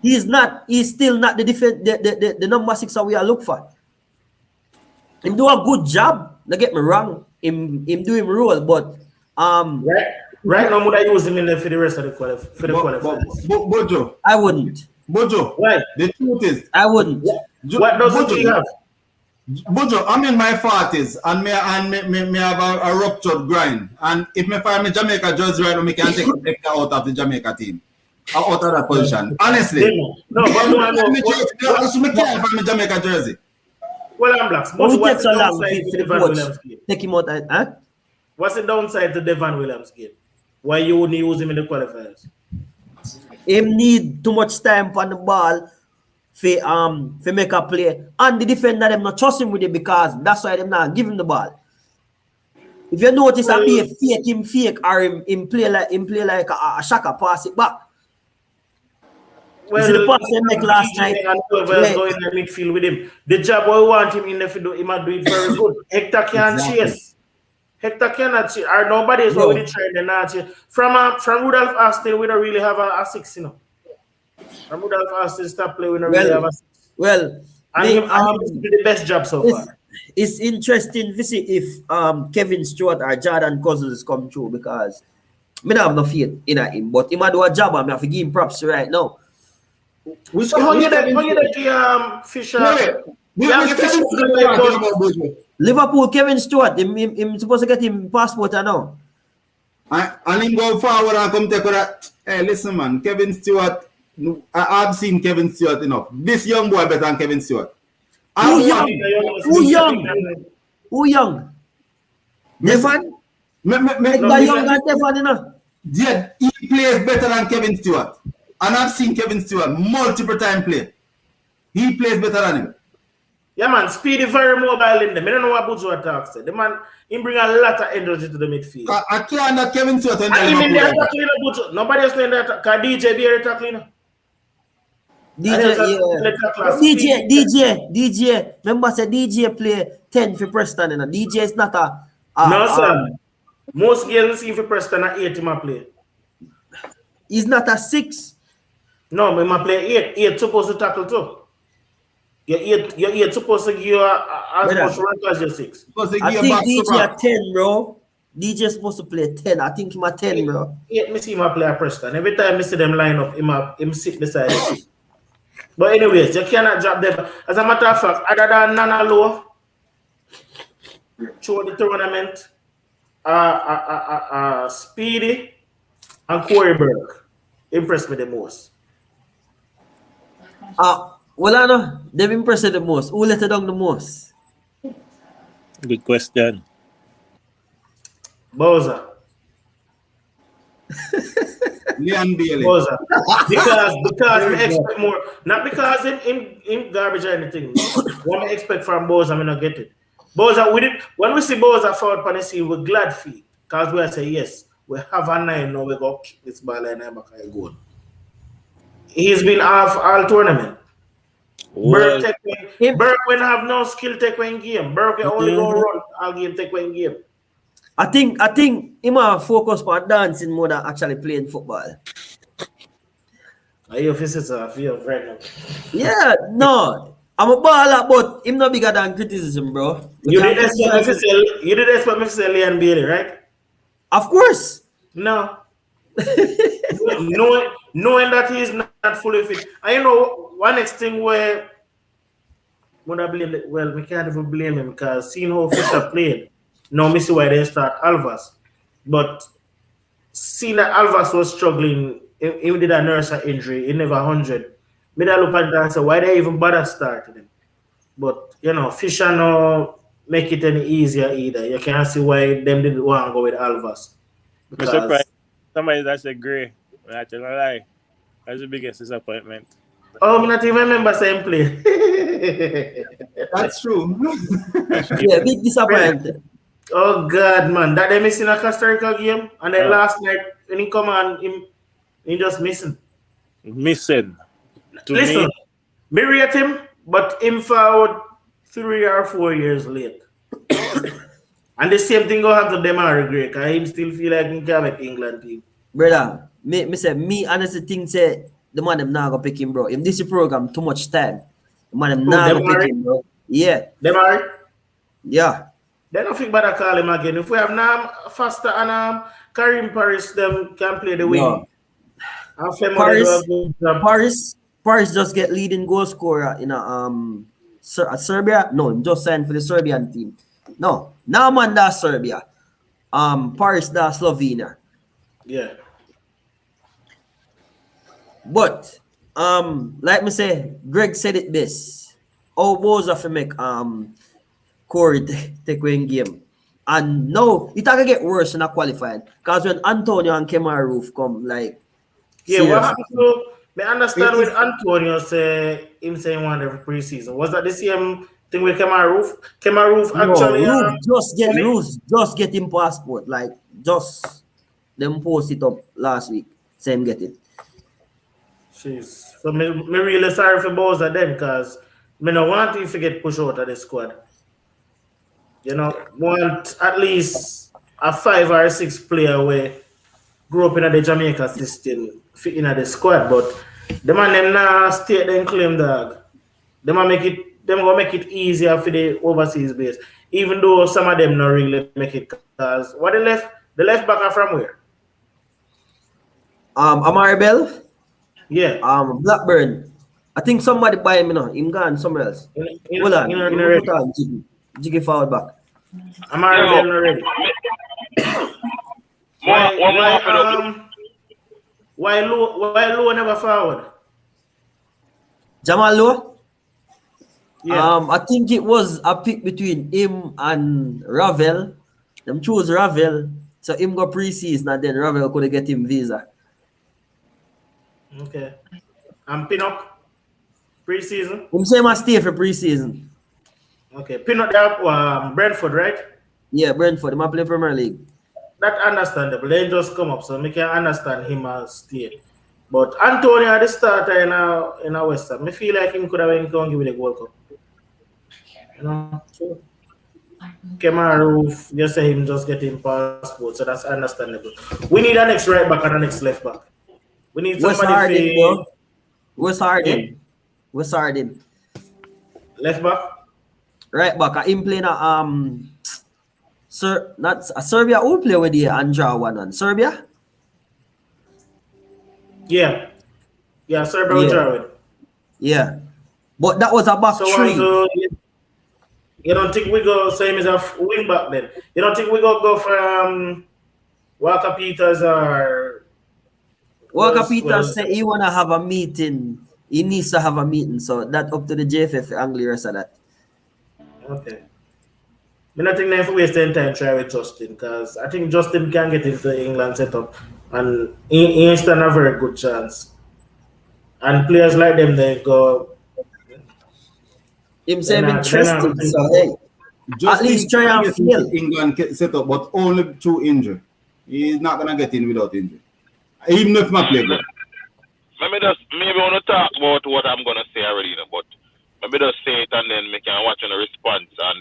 Speaker 1: he's still not the number 6 that we are looking for. Him do a good job. Don't get me wrong. Him do him role, but
Speaker 5: right now, would I use him in there for the rest of the qualifiers?
Speaker 3: Bojo.
Speaker 1: I wouldn't.
Speaker 3: Bojo.
Speaker 5: Right.
Speaker 3: The truth is,
Speaker 1: I wouldn't.
Speaker 5: What does he have?
Speaker 3: Bojo, I'm in my 40s and me have a ruptured grind. And if me find me Jamaica jersey right now, me can take Hector out of the Jamaica team. Out of that position. Honestly.
Speaker 5: No, but no, I know.
Speaker 3: Me can't find me Jamaica jersey.
Speaker 5: Well, I'm blacks.
Speaker 1: Who
Speaker 5: What's
Speaker 1: takes
Speaker 5: the
Speaker 1: so long
Speaker 5: downside to
Speaker 1: for the
Speaker 5: Devon
Speaker 1: coach?
Speaker 5: Williams game?
Speaker 1: Take him out, huh?
Speaker 5: What's the downside to Devon Williams game? Why you wouldn't use him in the qualifiers?
Speaker 1: Him need too much time on the ball for make a play. And the defender them not trust him with it because that's why them not give him the ball. If you notice that be fake or him play like a shaka pass it back.
Speaker 5: Well,
Speaker 1: see the pass they make last night?
Speaker 5: And whoever's going in the midfield with him. The job we want him in there to do, he might do it very good. Hector can't chase. Hector cannot chase. Or nobody is already trying to not chase. From Rudolph Austin, we don't really have a 6, you know. From Rudolph Austin, stop playing, we don't really have a 6.
Speaker 1: Well,
Speaker 5: And him did the best job so far.
Speaker 1: It's interesting to see if Kevin Stewart or Jordan Cousins come through because I don't have no faith in him, but he might do a job and I have to give him props right now.
Speaker 5: So how you that Fisher?
Speaker 1: Liverpool, Kevin Stewart, him supposed to get him passport now.
Speaker 3: And him go forward and come take that. Hey, listen, man, Kevin Stewart. I've seen Kevin Stewart enough. This young boy better than Kevin Stewart.
Speaker 1: Who young? Devon? Young and Devon, you know?
Speaker 3: Yeah, he plays better than Kevin Stewart. And I've seen Kevin Stewart multiple times play. He plays better than him.
Speaker 5: Yeah, man, speedy, very mobile in them. I don't know what Buju talks. The man, he bring a lot of energy to the midfield.
Speaker 3: I can't that Kevin Stewart.
Speaker 5: And him in there tackling Buju. Nobody else in there. Because DJ be here tackling.
Speaker 1: DJ. Remember, say DJ play 10 for Preston. You know? DJ is not a.
Speaker 5: No, sir. Most games see for Preston at 8 him a play.
Speaker 1: He's not a 6.
Speaker 5: No, him a play 8. 8 supposed to tackle too. Your 8 supposed to give you as
Speaker 1: Brother.
Speaker 5: much work as your 6.
Speaker 3: Because they
Speaker 1: I
Speaker 3: give
Speaker 1: think
Speaker 3: back to
Speaker 1: DJ
Speaker 3: back.
Speaker 1: a 10, bro. DJ supposed to play 10. I think him a 10, bro.
Speaker 5: 8 me see him a play at Preston. Every time I see them line up, him sit beside the seat. But anyways, you cannot drop them. As a matter of fact, other than Nana Low, through the tournament, Speedy and Corey Burke impressed me the most.
Speaker 1: Well, I know. They've impressed the most. Who let it down the most?
Speaker 2: Good question.
Speaker 5: Bowser.
Speaker 3: Leon Bailey.
Speaker 5: Bowser. Because we expect more. Not because in garbage or anything. What I expect from Bowser, I not get it. Bowser, when we see Bowser forward on the scene, we're glad feet. Because we say, yes, we have a 9 now, we go kick this ball and back and goal. He's been off all tournament.
Speaker 2: Well,
Speaker 5: Burke when have no skill take one game. Burke only go run all game take one game.
Speaker 1: I think him a focus on dancing more than actually playing football.
Speaker 5: Are you officer? I feel right now.
Speaker 1: Yeah, no. I'm a baller, but him not bigger than criticism, bro.
Speaker 5: You did expect me to say Leon Bailey, right?
Speaker 1: Of course.
Speaker 5: No. Knowing that he is not fully fit. And you know, one next thing where would I blame it? Well, we can't even blame him because seeing how Fisher played, no, me see why they start Alvas. But seeing that Alvas was struggling, he did a nurse injury, he never 100. Me that look at that and say, why they even bother starting him? But you know, Fisher no make it any easier either. You can't see why them didn't want to go with Alvas.
Speaker 2: I'm surprised somebody that's a gray. I'm not gonna lie. That's the biggest disappointment.
Speaker 5: Oh, I not even remember same play.
Speaker 3: That's true.
Speaker 1: Yeah, big disappointment.
Speaker 5: Oh God, man, that they missing a Costa Rica game, and then last night when he come on, he just missing.
Speaker 2: Missing. To
Speaker 5: Listen, me rate him, but him forward 3 or 4 years late. And the same thing go happen to Demarai Gray, because him still feel like he can make England team.
Speaker 1: Brother, me honestly think say the man them not gonna pick him, bro. In this program too much time. The man them not gonna pick him, bro. Yeah.
Speaker 5: Demarai?
Speaker 1: Yeah.
Speaker 5: They don't think better call him again. If we have Nam Faster and Karim Paris, them can play the wing.
Speaker 1: No.
Speaker 5: And
Speaker 1: Paris just get leading goal scorer in Serbia. No, him just signed for the Serbian team. No, now man that's Serbia. Paris that's Slovenia.
Speaker 5: Yeah.
Speaker 1: But like me say, Greg said it best. All balls have to make Corey take win game. And no, it can get worse in a qualifying. Because when Antonio and Kemar Roof come, like,
Speaker 5: yeah,
Speaker 1: serious.
Speaker 5: what happened to me understand with Antonio say him saying one every preseason. Was that the same thing with Kemar Roof? Kemar Roof actually
Speaker 1: Roof just get him passport. Like just them post it up last week. Same get it.
Speaker 5: Jeez. So me really sorry for Bowser then because me no want him to get pushed out of the squad. You know, want at least a 5 or 6 player where grew up in the Jamaica system, fit in the squad, but the man them now state them claim dog. Them gonna make it easier for the overseas base. Even though some of them not really make it because what the left back are from where?
Speaker 1: Amari Bell,
Speaker 5: Yeah.
Speaker 1: Blackburn. I think somebody buy him now. Him gone somewhere else. Hold on. Jiggy forward back.
Speaker 5: Amari Bell already. Why Low never forward?
Speaker 1: Jamal Lowe?
Speaker 5: Yeah.
Speaker 1: I think it was a pick between him and Ravel. Them chose Ravel. So him go preseason and then Ravel could get him visa.
Speaker 5: Okay. And Pinnock preseason?
Speaker 1: Him say must stay for preseason.
Speaker 5: Okay. Pinnock there Brentford, right?
Speaker 1: Yeah, Brentford. Him a play Premier League.
Speaker 5: That's understandable. They just come up, so I can understand him as stay. But Antonio, the starter in a West Ham, I feel like him could have been going to give the World Cup. You know? Kemaru, you say him just getting passport, so that's understandable. We need an next right back and a next left back. We need
Speaker 1: West
Speaker 5: somebody
Speaker 1: Harding,
Speaker 5: for
Speaker 1: bro. West Harding. West Harding.
Speaker 5: left back.
Speaker 1: Right back. Him playing not Serbia. Who play with the Andra one on Serbia?
Speaker 5: Yeah. Yeah, Serbia will draw it.
Speaker 1: Yeah. But that was a back
Speaker 5: So
Speaker 1: three.
Speaker 5: you don't think we go same as a wing back then? You don't think we go for Walker Peters or
Speaker 1: Walker Peters said he wanna have a meeting. He needs to have a meeting. So that up to the JFF Anglia said that.
Speaker 5: Okay. I don't think if we waste any time try with Justin because I think Justin can get into England setup and he stand a very good chance. And players like them they go.
Speaker 1: Him say I'm interested. So hey, at least try and feel.
Speaker 3: England set up, but only through injury. He's not gonna get in without injury. Even if my play good.
Speaker 4: Maybe want to talk about what I'm gonna say already, but maybe just say it and then we can watch a response on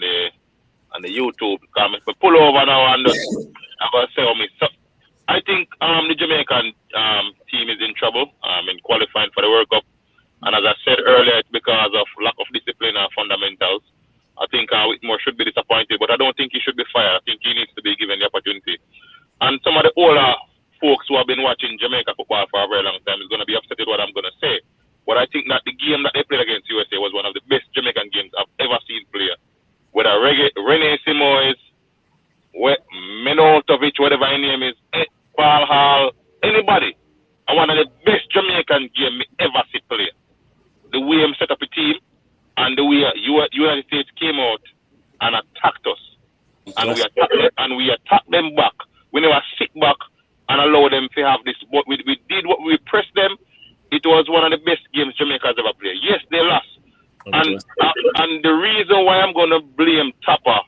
Speaker 4: the YouTube. Because if I pull over now and I'm gonna say so I think the Jamaican team is in trouble in qualifying for the World Cup. And as I said earlier, it's because of lack of discipline and fundamentals. I think Whitmore should be disappointed, but I don't think he should be fired. I think he needs to be given the opportunity. And some of the older folks who have been watching Jamaica football for a very long time is going to be upset with what I'm going to say. But I think that the game that they played against USA was one of the best Jamaican games I've ever seen play. Whether Rene Simoes, Menotovic, whatever his name is, Paul Hall, anybody. And one of the best Jamaican games I ever see play. The way he set up a team and the way United States came out and attacked us. And we attacked them back. We never sit back and allow them to have this. But we did what we pressed them. It was one of the best games Jamaica has ever played. Yes, they lost. Okay. And the reason why I'm going to blame Tapper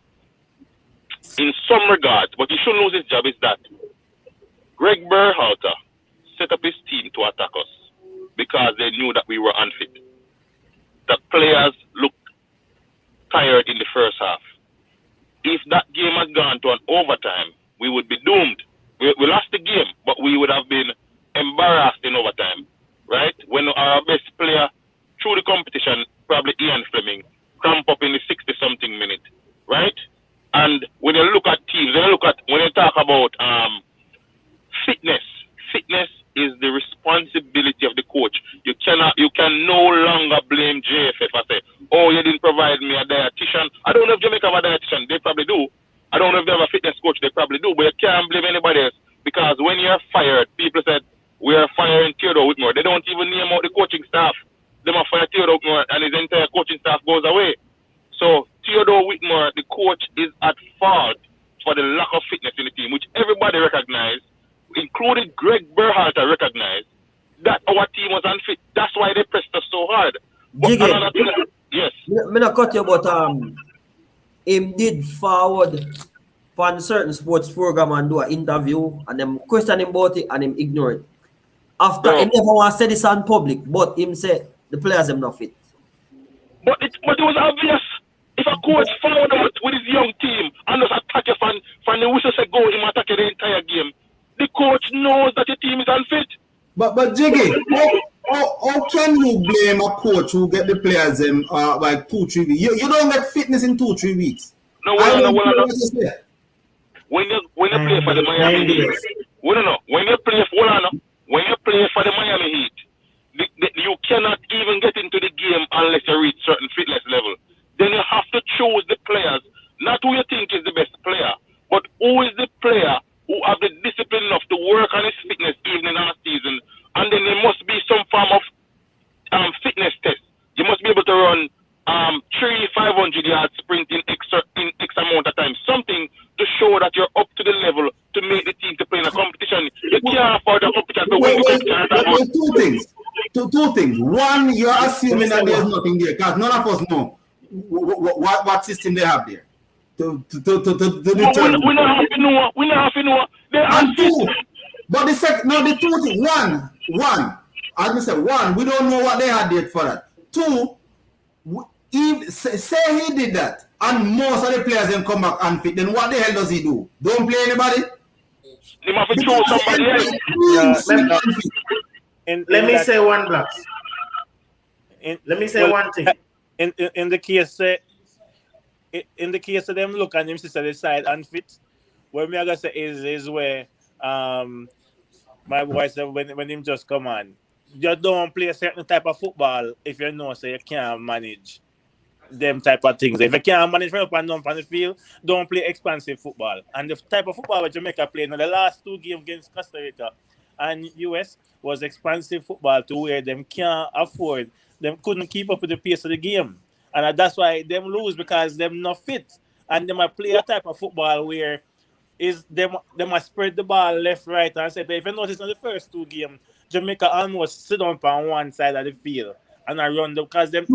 Speaker 4: in some regards, but he shouldn't lose his job, is that Greg Berhalter set up his team to attack us because they knew that we were unfit. The players looked tired in the first half. If that game had gone to an overtime, we would be doomed. We lost the game, but we would have been embarrassed in overtime, right? When our best player through the competition, probably Ian Fleming, cramp up in the 60-something minute, right? And when you look at teams, when you talk about fitness is the responsibility of the coach. You can no longer blame JFF and say, oh, you didn't provide me a dietitian. I don't know if Jamaica have a dietitian. They probably do. I don't know if they have a fitness coach. They probably do. But you can't blame anybody else because when you're fired, people said, we are firing Theodore Whitmore. They don't even name out the coaching staff. They might fire Theodore Whitmore and his entire coaching staff goes away. So Theodore Whitmore, the coach, is at fault for the lack of fitness in the team, which everybody recognized, including Greg Berhalter recognized that our team was unfit. That's why they pressed us so hard. Yes.
Speaker 1: I'm not cut you, but him did forward on certain sports program and do an interview and them question him about it and him ignore it. After he never want to say this on public, but him say the players them not fit.
Speaker 4: But it was obvious. If a coach found out with his young team and just attack you from the whistle say go, him attack you the entire game. The coach knows that your team is unfit.
Speaker 3: But Jiggy, how can you blame a coach who get the players in like 2-3 weeks? You don't get fitness in 2-3 weeks.
Speaker 4: No, when you play for the Miami Heat, when you play for the Miami Heat, you cannot even get into the game unless you reach certain fitness level. Then you have to choose the players, not who you think is the best player, but who is the player who have the discipline enough to work on his fitness even in our season. And then there must be some form of fitness test. You must be able to run 500 yard sprint in X amount of time. Something to show that you're up to the level to make the team to play in a competition. You can't afford a competition to win the competition.
Speaker 3: Two things. One, you're assuming that there's nothing there because none of us know what system they have there. To determine.
Speaker 4: We don't have to know.
Speaker 3: And two, but the two things. One, as I said, one, we don't know what they had there for that. Two, say he did that. and most of the players then come back unfit, then what the hell does he do? Don't play anybody?
Speaker 4: He must choose somebody else.
Speaker 5: Let me say one thing.
Speaker 2: In the case of them look and them sister decide unfit, what me I gonna say is where my boy said when him just come on, just don't play a certain type of football if you know so you can't manage them type of things. If you can't manage from up and down on the field, don't play expansive football. And the type of football that Jamaica played in the last 2 games against Costa Rica and US was expansive football to where them can't afford, them couldn't keep up with the pace of the game. And that's why them lose because them not fit. And them play a type of football where is them spread the ball left, right, and center. If you notice in the first 2 games, Jamaica almost sit on one side of the field and I run them because them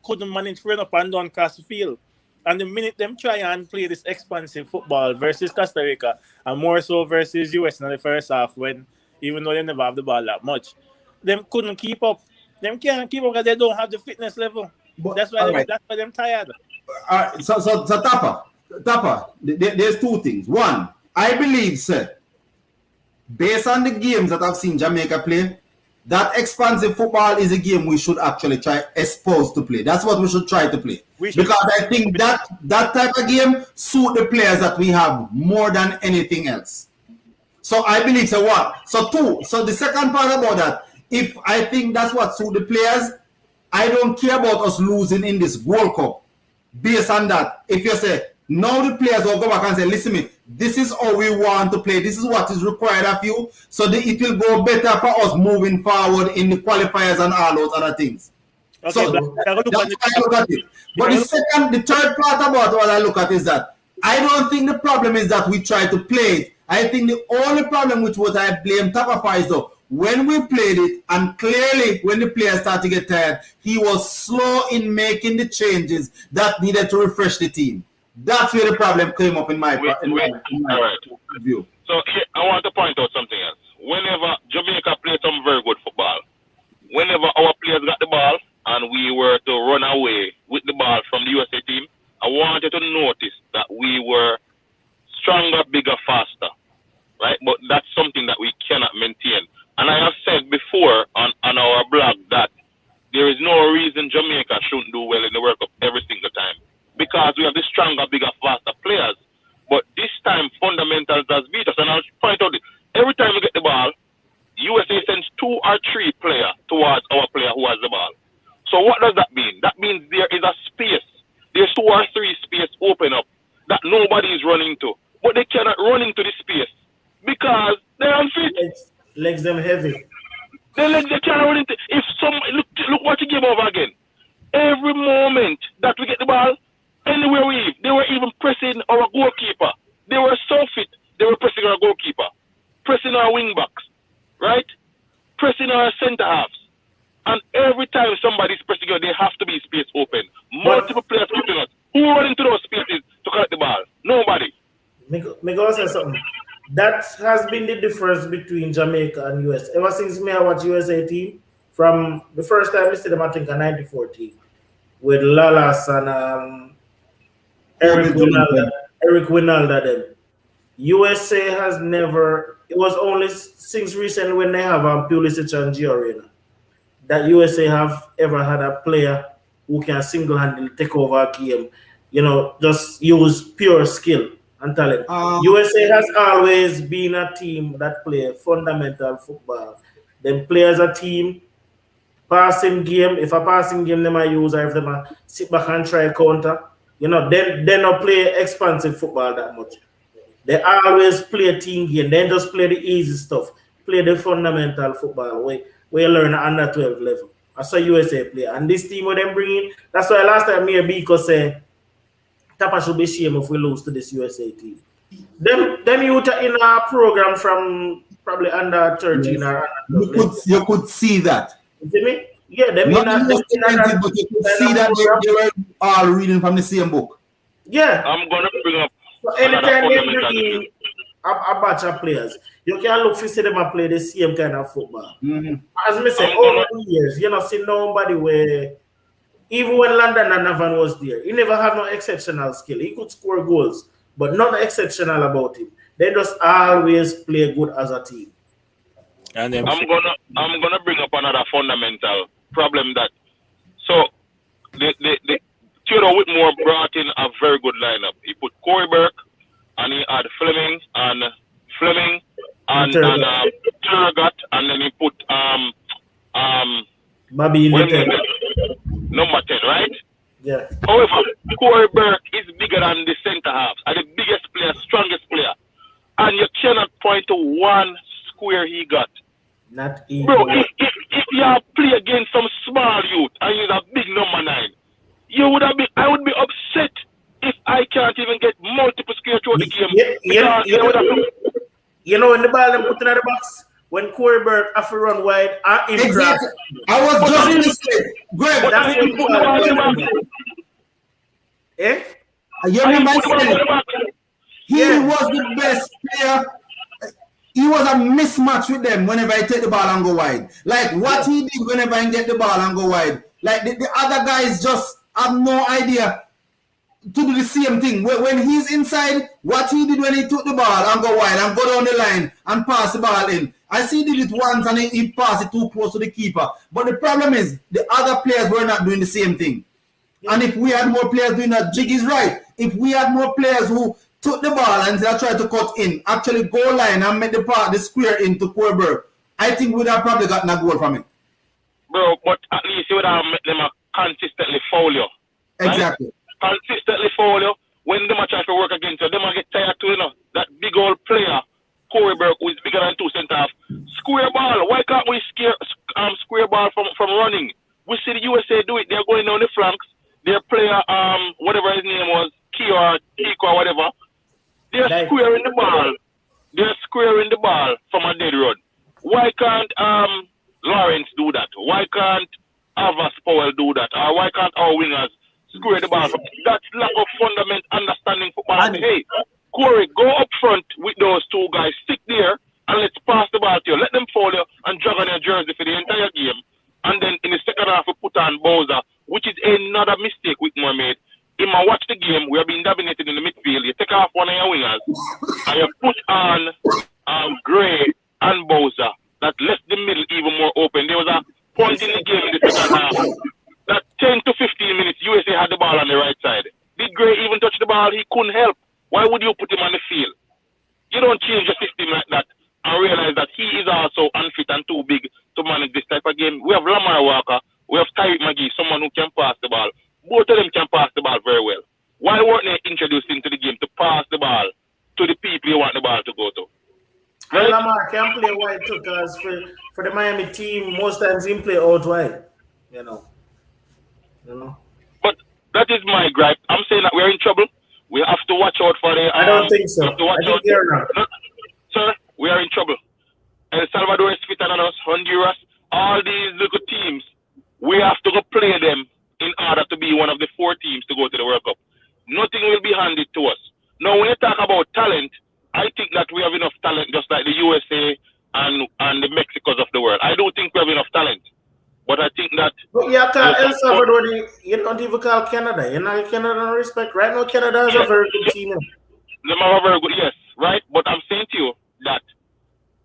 Speaker 2: couldn't manage to run up and down across the field. And the minute them try and play this expansive football versus Costa Rica and more so versus US in the first half, when even though they never have the ball that much, them couldn't keep up. Them can't keep up because they don't have the fitness level.
Speaker 3: But,
Speaker 2: that's why them tired.
Speaker 3: So Tapa, there's 2 things. One, I believe, sir, based on the games that I've seen Jamaica play, that expansive football is a game we should actually try to play. That's what we should try to play. Because I think that type of game suit the players that we have more than anything else. So I believe so. What? So 2. So the second part about that, if I think that's what suit the players, I don't care about us losing in this World Cup. Based on that, if you say, now the players will go back and say, listen me, this is how we want to play. This is what is required of you. So it will go better for us moving forward in the qualifiers and all those other things. Okay, so that's how I look at it. But the third part about what I look at is that I don't think the problem is that we try to play it. I think the only problem with what I blame Tapa for is though, when we played it, and clearly when the players started to get tired, he was slow in making the changes that needed to refresh the team. That's where the problem came up in my view.
Speaker 4: So I want to point out something else. Whenever Jamaica played some very good football, whenever our players got the ball and we were to run away with the ball from the USA team, I wanted to notice that we were stronger, bigger, faster, right? But that's something that we cannot maintain. And I have said before on our blog that there is no reason Jamaica shouldn't do well in the World Cup every single time. Because we have the stronger, bigger, faster players. But this time, fundamentals does beat us. And I'll point out, every time we get the ball, USA sends 2 or 3 players towards our player who has the ball. So what does that mean? That means there is a space. There's 2 or 3 space open up that nobody is running to. But they cannot run into the space because they're unfit.
Speaker 5: Legs them heavy.
Speaker 4: Their legs, they can't run into. If some look what you give over again. Every moment that we get the ball, anywhere they were even pressing our goalkeeper. They were so fit. They were pressing our goalkeeper, pressing our wing backs, right? Pressing our center halves. And every time somebody's pressing you, there have to be space open. Multiple players putting us. Who run into those spaces to collect the ball? Nobody.
Speaker 5: Me go say something. That has been the difference between Jamaica and US. Ever since me I watch USA team, from the first time we see them, I think in 1914, with Lalas and Eric Winalda them. USA has never, it was only since recently when they have Pulisic and Gio that USA have ever had a player who can single-handedly take over a game, just use pure skill and talent. USA has always been a team that play fundamental football. They play as a team, passing game. If a passing game they might use, or if they might sit back and try counter, they don't play expansive football that much. They always play team game. They just play the easy stuff. Play the fundamental football where you learn at under 12 level. That's how USA play. And this team what them bringing, that's why last time me and Biko say Tapa should be ashamed if we lose to this USA team. Them youth are in a program from probably under 13 or
Speaker 3: you could see that.
Speaker 5: You see me? Yeah, them
Speaker 3: but you could see that they were all reading from the same book.
Speaker 5: Yeah.
Speaker 4: I'm gonna bring up
Speaker 5: anytime they bring in a batch of players, you can look to see them and play the same kind of football.
Speaker 3: Mm-hmm.
Speaker 5: As me say, over the years, see nobody where even when London Donovan was there, he never had no exceptional skill. He could score goals, but nothing exceptional about him. They just always play good as a team.
Speaker 2: And then
Speaker 4: I'm gonna bring up another fundamental problem that the Theodore Whitmore brought in a very good lineup. He put Corey Burke and he had Fleming and Turgot, and then he put
Speaker 5: Bobby in the 10.
Speaker 4: Number 10, right?
Speaker 5: Yeah.
Speaker 4: However, Corey Burke is bigger than the centre halves, and the biggest player, strongest player. And you cannot point to one square he got.
Speaker 5: Not even.
Speaker 4: Bro, if you play against some small youth and you're a big number 9, I would be upset if I can't even get multiple square throughout the game.
Speaker 5: You know, when the ball them put in the box, when Corey Burke have to run wide,
Speaker 3: Exactly. I was just going to say, Greg,
Speaker 5: that's what you call it. Eh?
Speaker 3: You remember I said he was the best player. He was a mismatch with them whenever he take the ball and go wide. Like what he did whenever he get the ball and go wide. Like the other guys just have no idea to do the same thing. When he's inside, what he did when he took the ball and go wide and go down the line and pass the ball in. I see he did it once and he passed it too close to the keeper. But the problem is the other players were not doing the same thing. And if we had more players doing that, Jig is right. If we had more players who took the ball and tried to cut in, actually goal line and make the square into Corey Burke, I think we'd have probably gotten a goal from it.
Speaker 4: Bro, but at least you would have made them consistently foul you. Right?
Speaker 3: Exactly.
Speaker 4: Consistently foul you. When them try to work against you, them get tired too, you know. That big old player, Corey Burke, who is bigger than 2 centre half. Square ball. Why can't we square ball from running? We see the USA do it. They're going down the flanks. Their player, whatever his name was, Kiko or whatever, they're squaring the ball. They're squaring the ball from a dead run. Why can't Lawrence do that? Why can't Avas Powell do that? Or why can't our wingers square the ball? That's lack of fundamental understanding football. Hey, Corey, go up front with those 2 guys. Stick there and let's pass the ball to you. Let them foul you and jog on your jersey for the entire game. And then in the second half, we put on Bowser, which is another mistake Whitmore made. If I watch the game, we have been dominated in the midfield. You take off one of your wingers and you put on Gray and Bowser. That left the middle even more open. There was a point in the game in the second half that 10 to 15 minutes, USA had the ball on the right side. Did Gray even touch the ball? He couldn't help. Why would you put him on the field? You don't change the system like that and realize that he is also unfit and too big to manage this type of game. We have Lamar Walker, we have Tyreek McGee, someone who can pass the ball. Both of them can pass the ball very well. Why weren't they introduced into the game to pass the ball to the people you want the ball to go to?
Speaker 5: Right? Lamar can play wide too, because for the Miami team, most times he play out wide. You know.
Speaker 4: But that is my gripe. I'm saying that we're in trouble. We have to watch out for the.
Speaker 5: I don't think so. I think they're not.
Speaker 4: No, sir, we are in trouble. El Salvador is fitter than us. Honduras, all these little teams, we have to go play them in order to be one of the 4 teams to go to the World Cup. Nothing will be handed to us. Now, when you talk about talent, I think that we have enough talent, just like the USA and the Mexicos of the world. I don't think we have enough talent. But I think that...
Speaker 5: But yeah, El Salvador, you don't even call Canada. You're not Canada in respect. Right now, Canada is a very good team.
Speaker 4: They are very good, yes, right? But I'm saying to you that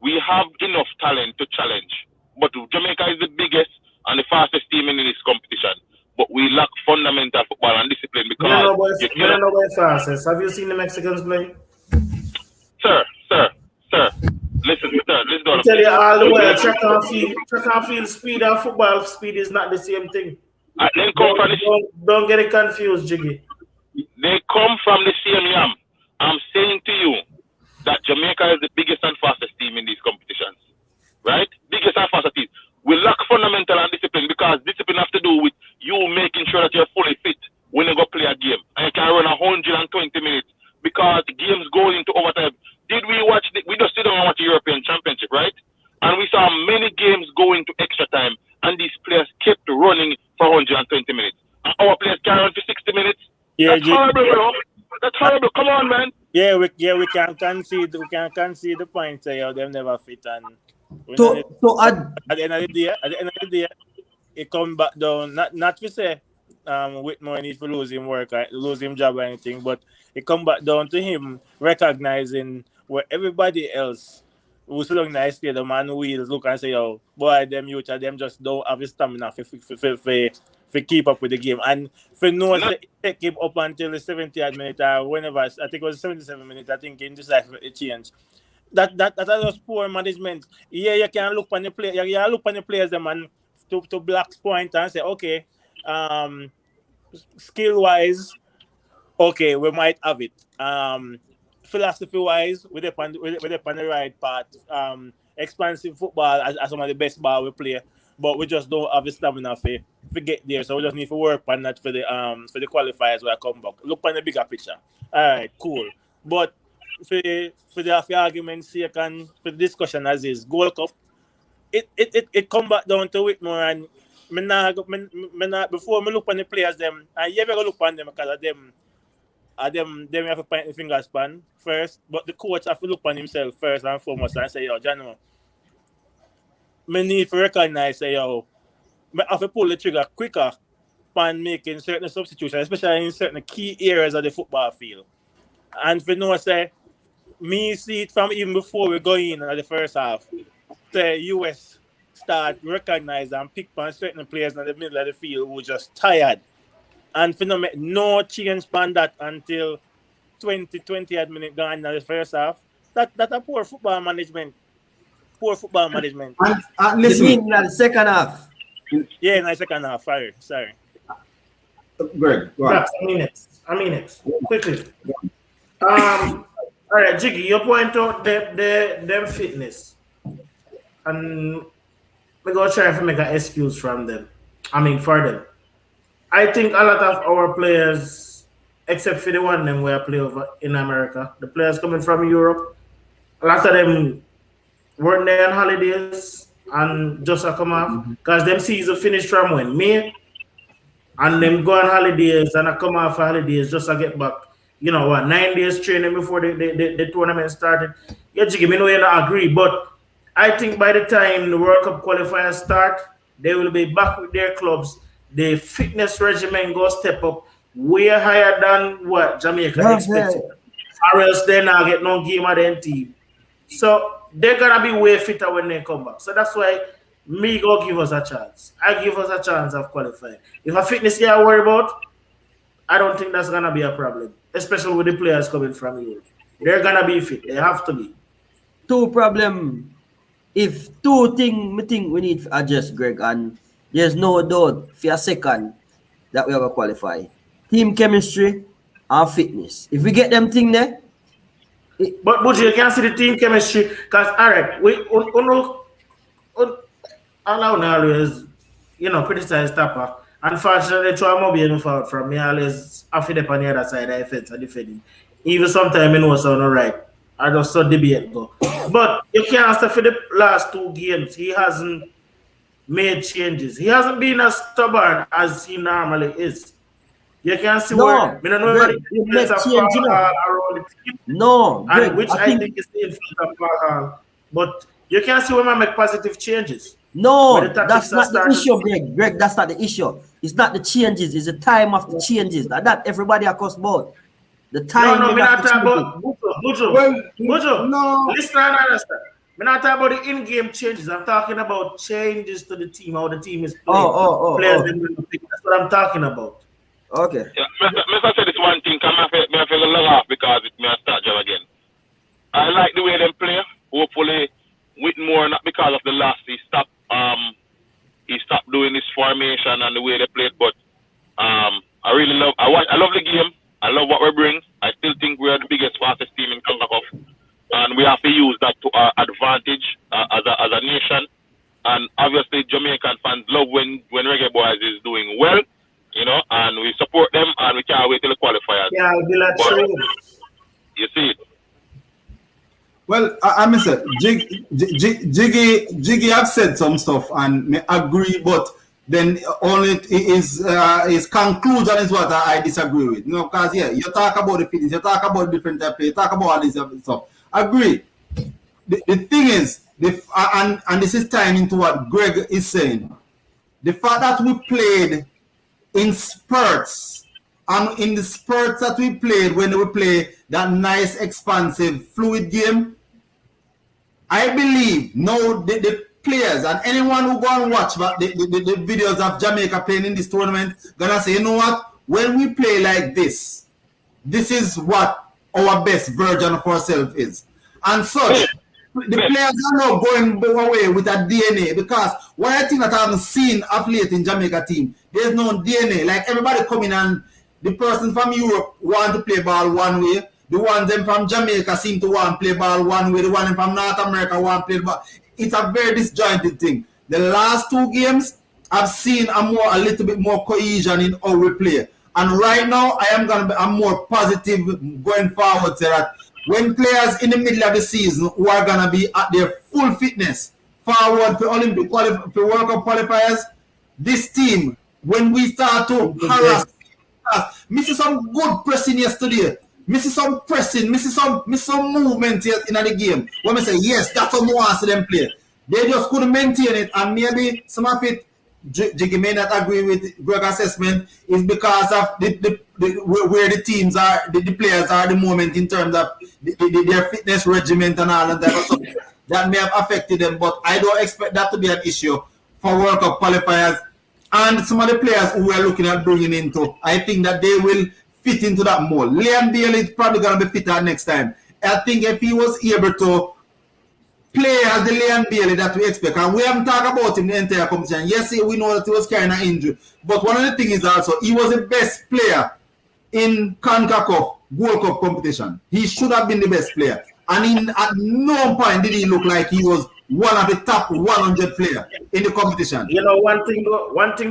Speaker 4: we have enough talent to challenge. But Jamaica is the biggest and the fastest team in this competition. But we lack fundamental football and discipline because...
Speaker 5: You don't know where fastest. Have you seen the Mexicans play?
Speaker 4: Sir. Listen, let's go.
Speaker 5: I tell you all the way, track and field speed and football speed is not the same thing. Don't get it confused, Jiggy.
Speaker 4: They come from the same yam. I'm saying to you that Jamaica is the biggest and fastest team in these competitions. Right? Biggest and fastest team. We lack fundamental and discipline because discipline has to do with you making sure that you're fully fit when you go play a game. And you can run 120 minutes because games go into overtime. Did we watch we just sit down and watch the European Championship, right? And we saw many games go into extra time and these players kept running for 120 minutes. And our players carry on for 60 minutes. Yeah, that's horrible, bro. That's horrible. Come on, man.
Speaker 2: Yeah, we can concede the points here. Them never fit and
Speaker 1: at the
Speaker 2: end of the day, it come back down. Not to say Whitmore needs to lose him work, lose him job or anything, but it come back down to him recognizing where everybody else who's looking nice the man who wheels look and say, "Oh, boy, them youth, them just don't have the stamina for keep up with the game." And for no take him up until the 70th minute or whenever, I think it was 77 minutes, I think in this life it changed. That was poor management. Yeah, you can look on the play, you can look on the players them and to Black's point and say, okay, skill wise, okay, we might have it. Philosophy wise, we're on the right path. Expansive football as some of the best ball we play, but we just don't have the stamina to get there. So we just need to work on that for the qualifiers when I come back. Look on the bigger picture. All right, cool. But for the argument's sake and for the discussion as is, Gold Cup, it come back down to Whitmore and me not, before me look on the players them, and you ever go look on them because of them have to point the finger span first, but the coach have to look on himself first and foremost and say, yo, Jano, me need to recognize, say, yo, me have to pull the trigger quicker on making certain substitutions, especially in certain key areas of the football field. And for no say, me see it from even before we go in the first half, the US start recognize and pick on certain players in the middle of the field who just tired. And for no change on that until 20th minute gone in the first half. That a poor football management. Poor football management.
Speaker 3: And listen,
Speaker 1: in the second half.
Speaker 2: Yeah, in the second half. Sorry.
Speaker 3: Greg, go on.
Speaker 5: A minute. Quickly. All right, Jiggy, you point out them fitness. And we're going to try to make an excuse from them. For them. I think a lot of our players, except for the one them where I play over in America, the players coming from Europe, a lot of them weren't there on holidays and just come off because them season finished from when? May? And them go on holidays and I come off holidays just to get back. 9 days training before the tournament started. Yeah, Jiggy, me know you don't agree, but I think by the time the World Cup qualifiers start, they will be back with their clubs. The fitness regimen go step up way higher than what Jamaica expected. Or else they not get no game at the team. So they're gonna be way fitter when they come back. So that's why me go give us a chance. I give us a chance of qualifying. If a fitness you worry about, I don't think that's gonna be a problem. Especially with the players coming from Europe. They're gonna be fit. They have to be.
Speaker 1: Two problem. If two things we think we need to adjust, Greg, and there's no doubt for a second that we have a qualify. Team chemistry and fitness. If we get them thing there.
Speaker 5: But you can't see the team chemistry because alright, we always criticize Tapa. Unfortunately, try more being fault from me always after the on the other side of the fence and defending. Even sometimes I know sound alright. I just saw debate go. But you can't say for the last 2 games he hasn't made changes. He hasn't been as stubborn as he normally is. You can see where we don't know
Speaker 1: Greg,
Speaker 5: around the team.
Speaker 1: No, Greg,
Speaker 5: which I think is the influence of Parhal. But you can see when I make positive changes.
Speaker 1: No, that's not the issue, Greg. Greg, that's not the issue. It's not the changes, it's the time of the changes. That everybody across board. The time.
Speaker 5: No, we're not talking about Bujo.
Speaker 3: No.
Speaker 5: Listen and understand. We're not talking about the in-game changes. I'm talking about changes to the team, how the team is playing. Players that's what I'm talking about.
Speaker 1: Okay.
Speaker 4: Yeah, I say this one thing, I feel a lot off because it may start job again. I like the way they play. Hopefully, Whitmore, not because of the loss, he stopped doing this formation and the way they played. But I really love. I love the game. I love what we bring. I still think we are the biggest, fastest team in CONCACAF, and we have to use that to our advantage as a nation. And obviously, Jamaican fans love when Reggae Boys is doing well. And we support them, and we can't wait till the qualifiers.
Speaker 5: Yeah, I'll be like
Speaker 4: you see it.
Speaker 3: Well, I must say, Jiggy have said some stuff and may agree, but then only his conclusion is what I disagree with. Because you talk about the fitness, you talk about different type, you talk about all this stuff. Agree. The thing is, and this is tying into what Greg is saying. The fact that we played in spurts. And in the spurts that we played, when we play that nice, expansive, fluid game, I believe now the players and anyone who go and watch the videos of Jamaica playing in this tournament gonna say, you know what? When we play like this is what our best version of ourselves is. And such, the players are now going away with a DNA, because one thing that I haven't seen of late in Jamaica team, there's no DNA. Like everybody coming and the person from Europe want to play ball one way. The ones them from Jamaica seem to want to play ball one way. The one from North America want to play ball. It's a very disjointed thing. The last two games, I've seen a little bit more cohesion in how we play. And right now, I'm more positive going forward, so that when players in the middle of the season who are gonna be at their full fitness forward for Olympic for World Cup qualifiers, this team, when we start to harass, missing some good pressing yesterday. Missing some pressing, missing some movement here in the game. When we say, yes, that's what we want to see them play. They just couldn't maintain it, and maybe some of it, Jiggy may not agree with Greg's assessment, is because of where the teams are, the players are at the moment in terms of their fitness regimen and all of that stuff. That may have affected them, but I don't expect that to be an issue for World Cup qualifiers. And some of the players who we're looking at bringing into, I think that they will fit into that mold. Liam Bailey is probably going to be fitter next time. I think if he was able to play as the Liam Bailey that we expect, and we haven't talked about him the entire competition. Yes, we know that he was carrying an injury, but one of the things is also he was the best player in CONCACAF World Cup competition. He should have been the best player, and at no point did he look like he was one of the top 100 players in the competition.
Speaker 5: You know, one thing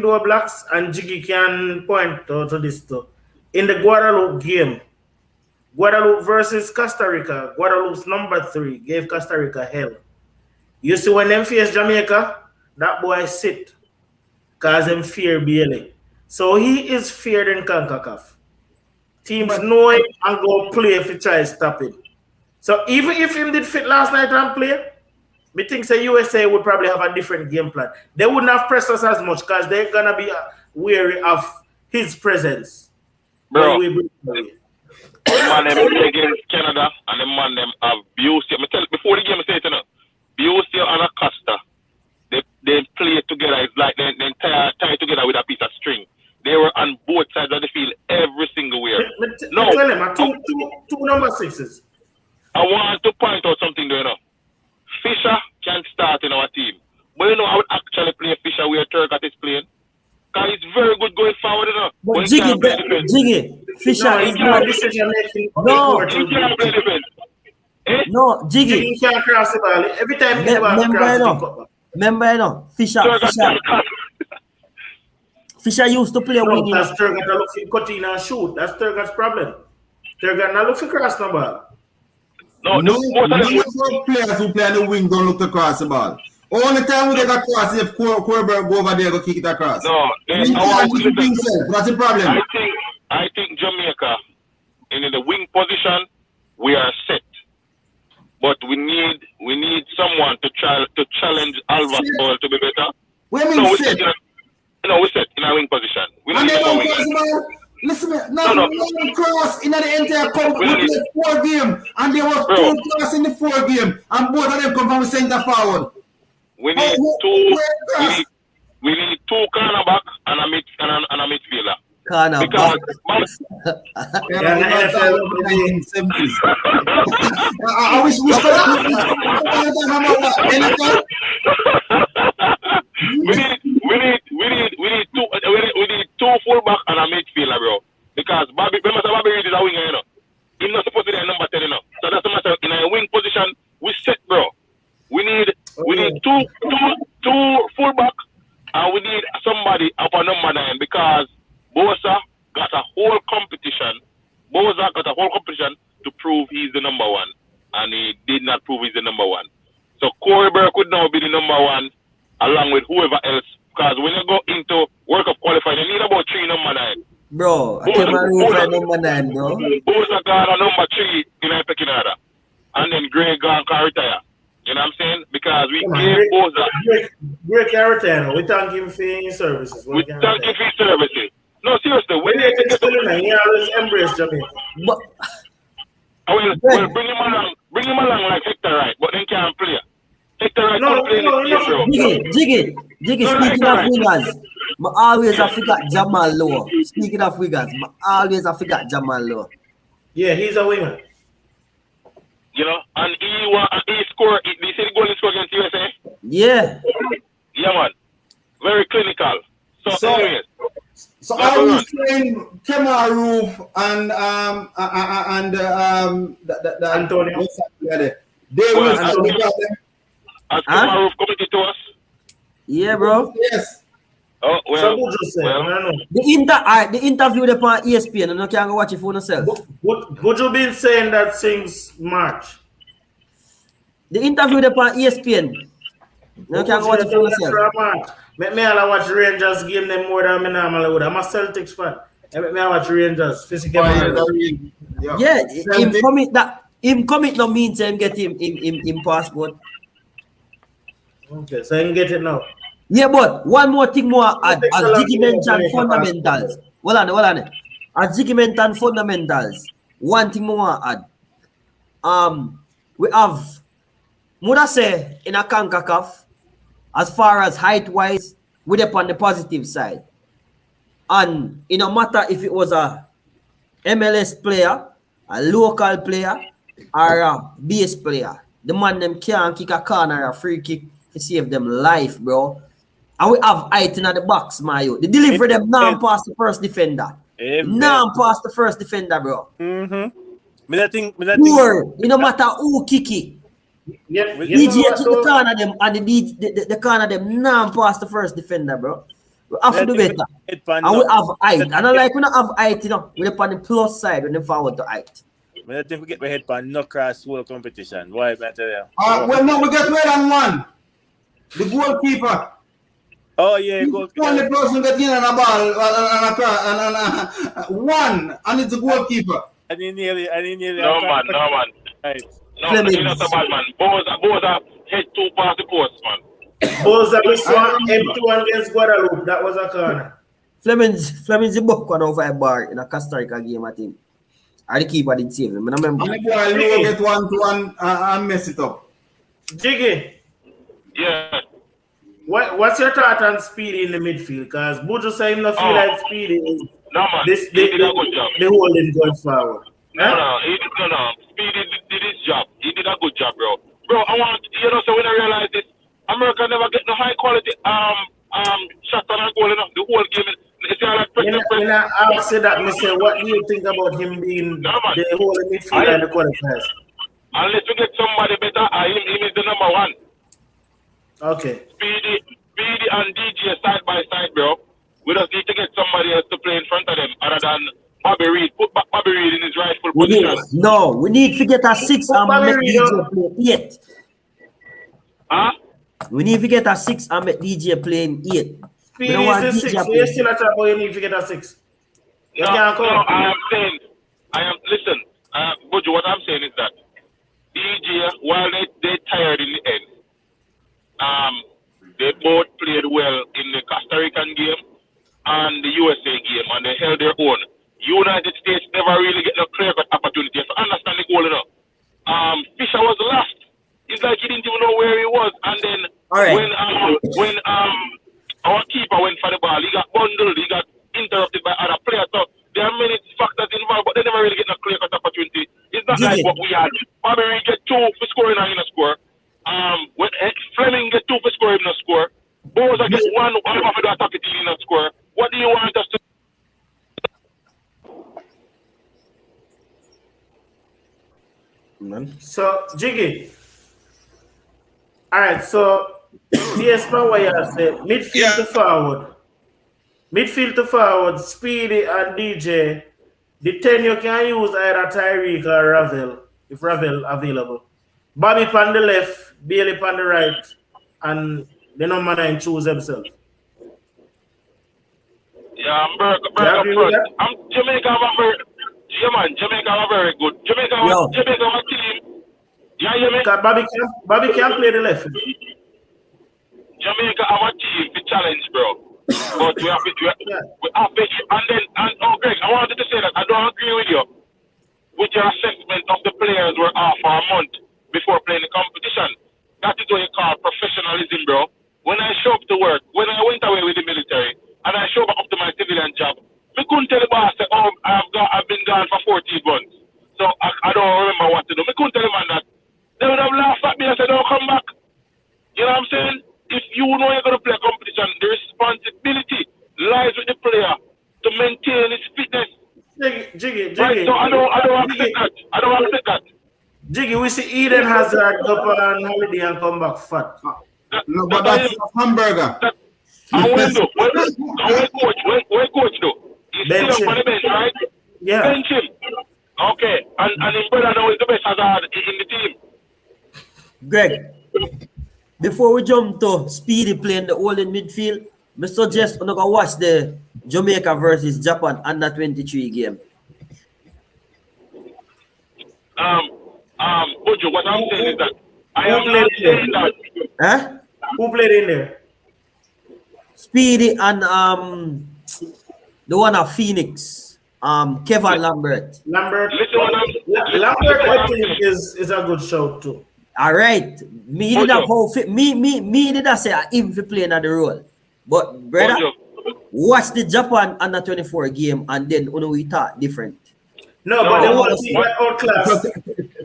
Speaker 5: though, Blacks, and Jiggy can point to this too. In the Guadeloupe game, Guadeloupe versus Costa Rica, Guadeloupe's number 3 gave Costa Rica hell. You see, when them face Jamaica, that boy sit, cause them fear Bailey. So he is feared in CONCACAF. Teams know him and go play if he tries to stop him. So even if him did fit last night and play, me think the USA would probably have a different game plan. They wouldn't have pressed us as much because they're gonna be wary of his presence.
Speaker 6: Bro, the man them play against Canada and the man them have Busio. Before the game I say it, you know, Busio and Acosta, they play together. It's like they tie together with a piece of string. They were on both sides of the field every single way.
Speaker 5: No, tell him, two number 6s.
Speaker 6: I want to point out something, you know. Fisher can start in our team. But you know, I would actually play Fisher where Turcotte is playing. Because he's very good going forward, you know.
Speaker 1: But Jiggy, Fisher is not
Speaker 5: decision making.
Speaker 1: No.
Speaker 6: He can't play defense. Eh?
Speaker 1: No, Jiggy.
Speaker 5: He can't cross the ball. Every time he gets the ball, cross.
Speaker 1: Remember, you know, Fisher used to play wing.
Speaker 5: That's Turcotte look for cutting and shoot. That's Turcotte's problem. Turcotte not look for cross the ball.
Speaker 3: No players who play on the wing don't look to cross the ball. Only time we get a cross if Corbett go over there go kick it across.
Speaker 6: No,
Speaker 3: that's the problem.
Speaker 6: I think Jamaica in the wing position we are set, but we need someone to challenge Alvas Paul to be better.
Speaker 3: We're set.
Speaker 6: We're set in our wing position. We need someone wing.
Speaker 3: Listen, no cross in the entire company. We played 4 games, and there was 2 cross in the 4 games, and both of them come from the center forward.
Speaker 6: We need two cornerback and a midfielder.
Speaker 1: Cornerback.
Speaker 3: I wish we
Speaker 6: need two fullback and a midfielder, bro. Because Bobby Reid is a winger, you know. He's not supposed to be a number 10, you know. So that's the matter. In a wing position, we set, bro. We need two fullback and we need somebody up a number 9 because Bosa got a whole competition. Bosa got a whole competition to prove he's the number 1, and he did not prove he's the number 1. So Corey Burke could now be the number 1 along with whoever else. Because when you go into World Cup qualifying, you need about 3 number 9.
Speaker 1: Bro, I came around for number 9, bro.
Speaker 6: Bosa got a number 3 in a pecking order, and then Greg can retire. You know what I'm saying? Because we gave Bosa.
Speaker 5: Greg can retire. We thank him for his services.
Speaker 6: We thank him for his services. No, seriously, we
Speaker 5: When
Speaker 6: need to
Speaker 5: he
Speaker 6: get some.
Speaker 5: he always embrace Jamaica.
Speaker 1: But
Speaker 6: Well, bring him along. Bring him along like Hector Wright, but then can't play. Hector Wright
Speaker 5: No,
Speaker 6: can't play in
Speaker 5: no,
Speaker 6: this game, bro.
Speaker 1: Jiggy,
Speaker 6: No,
Speaker 1: speaking
Speaker 6: no,
Speaker 1: of
Speaker 6: right.
Speaker 1: wingers, I always have forgot Jamal Lowe. Speaking of wingers, I always have forgot Jamal Lowe.
Speaker 5: Yeah, he's a winger.
Speaker 6: You know, and he scored. You see the goal he scored against USA?
Speaker 1: Yeah.
Speaker 6: Yeah, man. Very clinical. So anyways.
Speaker 3: So are we saying Kemaru and the
Speaker 5: Antonio.
Speaker 3: They will
Speaker 6: Well,
Speaker 3: start the problem.
Speaker 6: Has
Speaker 1: Huh?
Speaker 6: Kemaru committed to us?
Speaker 1: Yeah, bro.
Speaker 3: Yes.
Speaker 6: Oh, well.
Speaker 5: So who just said?
Speaker 6: well,
Speaker 5: I don't know.
Speaker 1: The interview they on ESPN, and you can go watch it for yourself.
Speaker 5: Would you been saying that since March?
Speaker 1: The interview they on ESPN. You can go watch it for yourself.
Speaker 5: Make me all watch Rangers game them more than me normally would. I'm a Celtics fan. Make me all watch Rangers. Physical.
Speaker 1: Yeah, him commit no means him get him passport.
Speaker 5: Okay, so you can get it now.
Speaker 1: Yeah, but one more thing more as Jiggy mentioned
Speaker 5: Take a lot of
Speaker 1: fundamentals. Hold on. As Jiggy mentioned fundamentals, one thing more add. We have Muda say in a CONCACAF, as far as height wise, we're up on the positive side. And it no matter if it was a MLS player, a local player, or a base player, the man them can't kick a corner or a free kick to save them life, bro. And we have height in the box, Mayo. The delivery them now past the first defender. Now past the first defender, bro. Poor. It no matter who kick it.
Speaker 5: Yeah,
Speaker 1: DJ kick the corner them and the corner them now past the first defender, bro. We have to do better. And we have height. And I like we don't have height, you know. We're on the plus side when they forward to height.
Speaker 2: I think we get my head pan no cross world competition. Why better there?
Speaker 3: Well, no, we get red on one. The goalkeeper.
Speaker 2: Oh yeah,
Speaker 3: He's the only person that in on a ball and one, and it's the goalkeeper.
Speaker 2: I didn't nearly.
Speaker 6: No, man.
Speaker 2: Right.
Speaker 6: No, he's not a bad man. Boza head too past the post, man.
Speaker 5: Boza was M2 against Guadalupe. That was a corner.
Speaker 1: Fleming's the book one over a bar in a Costa Rica game, I think. And the keeper did save him. I remember.
Speaker 3: And the boy will get 1-1 and mess it up.
Speaker 5: Jiggy,
Speaker 6: Yeah.
Speaker 5: what's your thought on Speedy in the midfield? Because Buju said him not feel like Speedy is
Speaker 6: No, man.
Speaker 5: this
Speaker 6: He did a good job.
Speaker 5: the holding going forward.
Speaker 6: No. Speedy did his job. He did a good job, bro. Bro, so when I realize this, America never get no high quality shot on goal enough. The whole game it's like
Speaker 5: When I ask you that, I say, what do you think about him being the holding midfielder and the qualifiers?
Speaker 6: Unless we get somebody better, him is the number one.
Speaker 5: Okay.
Speaker 6: Speedy and DJ side by side, bro. We just need to get somebody else to play in front of them other than Bobby Reed. Put back Bobby Reed in his rightful position.
Speaker 1: We need to get a 6 and make DJ play 8.
Speaker 6: Huh?
Speaker 1: We need to get a 6 and make DJ play in 8.
Speaker 5: Speedy is a 6. So you still a talk about you need to get a 6. You can't come.
Speaker 6: Listen, Buju, what I'm saying is that DJ, while they tired in the end, they both played well in the Costa Rican game and the USA game, and they held their own. United States never really get no clear-cut opportunity. So understand the goal enough. Fisher was lost. It's like he didn't even know where he was. And then when our keeper went for the ball, he got bundled, he got interrupted by other players. So there are many factors involved, but they never really get no clear-cut opportunity. It's not like what we had. Bobby Reed get 2 for scoring and in a score. When Fleming get 2 for scoring in a score. Boza get 1 for the attack in a score. What do you want us to do?
Speaker 5: So, Jiggy. All right, so yes, what you said, midfield to forward. Midfield to forward, Speedy and DJ. The 10 you can use either Tyreek or Ravel, if Ravel available. Bobby on the left, Bailey on the right, and the number 9 choose himself.
Speaker 6: Yeah, I'm Burke first. Jamaica have a very, Jamaica have a very good. Jamaica have a team. Yeah, Jamaica.
Speaker 5: Bobby can't play the left.
Speaker 6: Jamaica have a team to challenge, bro. But we have to, Greg, I wanted to say that I don't agree with you with your assessment of the players were off for a month before playing the competition. That is what you call professionalism, bro. When I show up to work, when I went away with the military, and I show up to my civilian job, I couldn't tell the boss that, oh, I've been gone for 14 months. So I don't remember what to do. I couldn't tell the man that. They would have laughed at me and said, don't come back. You know what I'm saying? If you know you're going to play a competition, the responsibility lies with the player to maintain his fitness.
Speaker 5: Jiggy.
Speaker 6: Right? So I don't accept that. I don't accept that.
Speaker 5: Jiggy, we see Eden Hazard go on holiday and come back fat.
Speaker 3: No, but that's a hamburger.
Speaker 6: And when coach do? He's
Speaker 5: Bench
Speaker 6: still up on the bench, right?
Speaker 5: Yeah.
Speaker 6: Bench him. Okay. And his brother now is the best Hazard in the team.
Speaker 1: Greg, before we jump to Speedy playing the all in midfield, I suggest you go watch the Jamaica versus Japan under 23 game.
Speaker 6: Bojo, what I'm saying is that I am not saying that.
Speaker 1: Huh?
Speaker 5: Who played in there?
Speaker 1: Speedy and the one of Phoenix, Kevin Lambert.
Speaker 5: Lambert.
Speaker 6: Listen what I'm
Speaker 5: Lambert, I think, is a good shout too.
Speaker 1: All right, me did not whole fit. Me did not say him for playing at the role, but brother,
Speaker 6: Bojo.
Speaker 1: watch the Japan under 24 game and then we talk different.
Speaker 5: No, but the whole team were outclassed.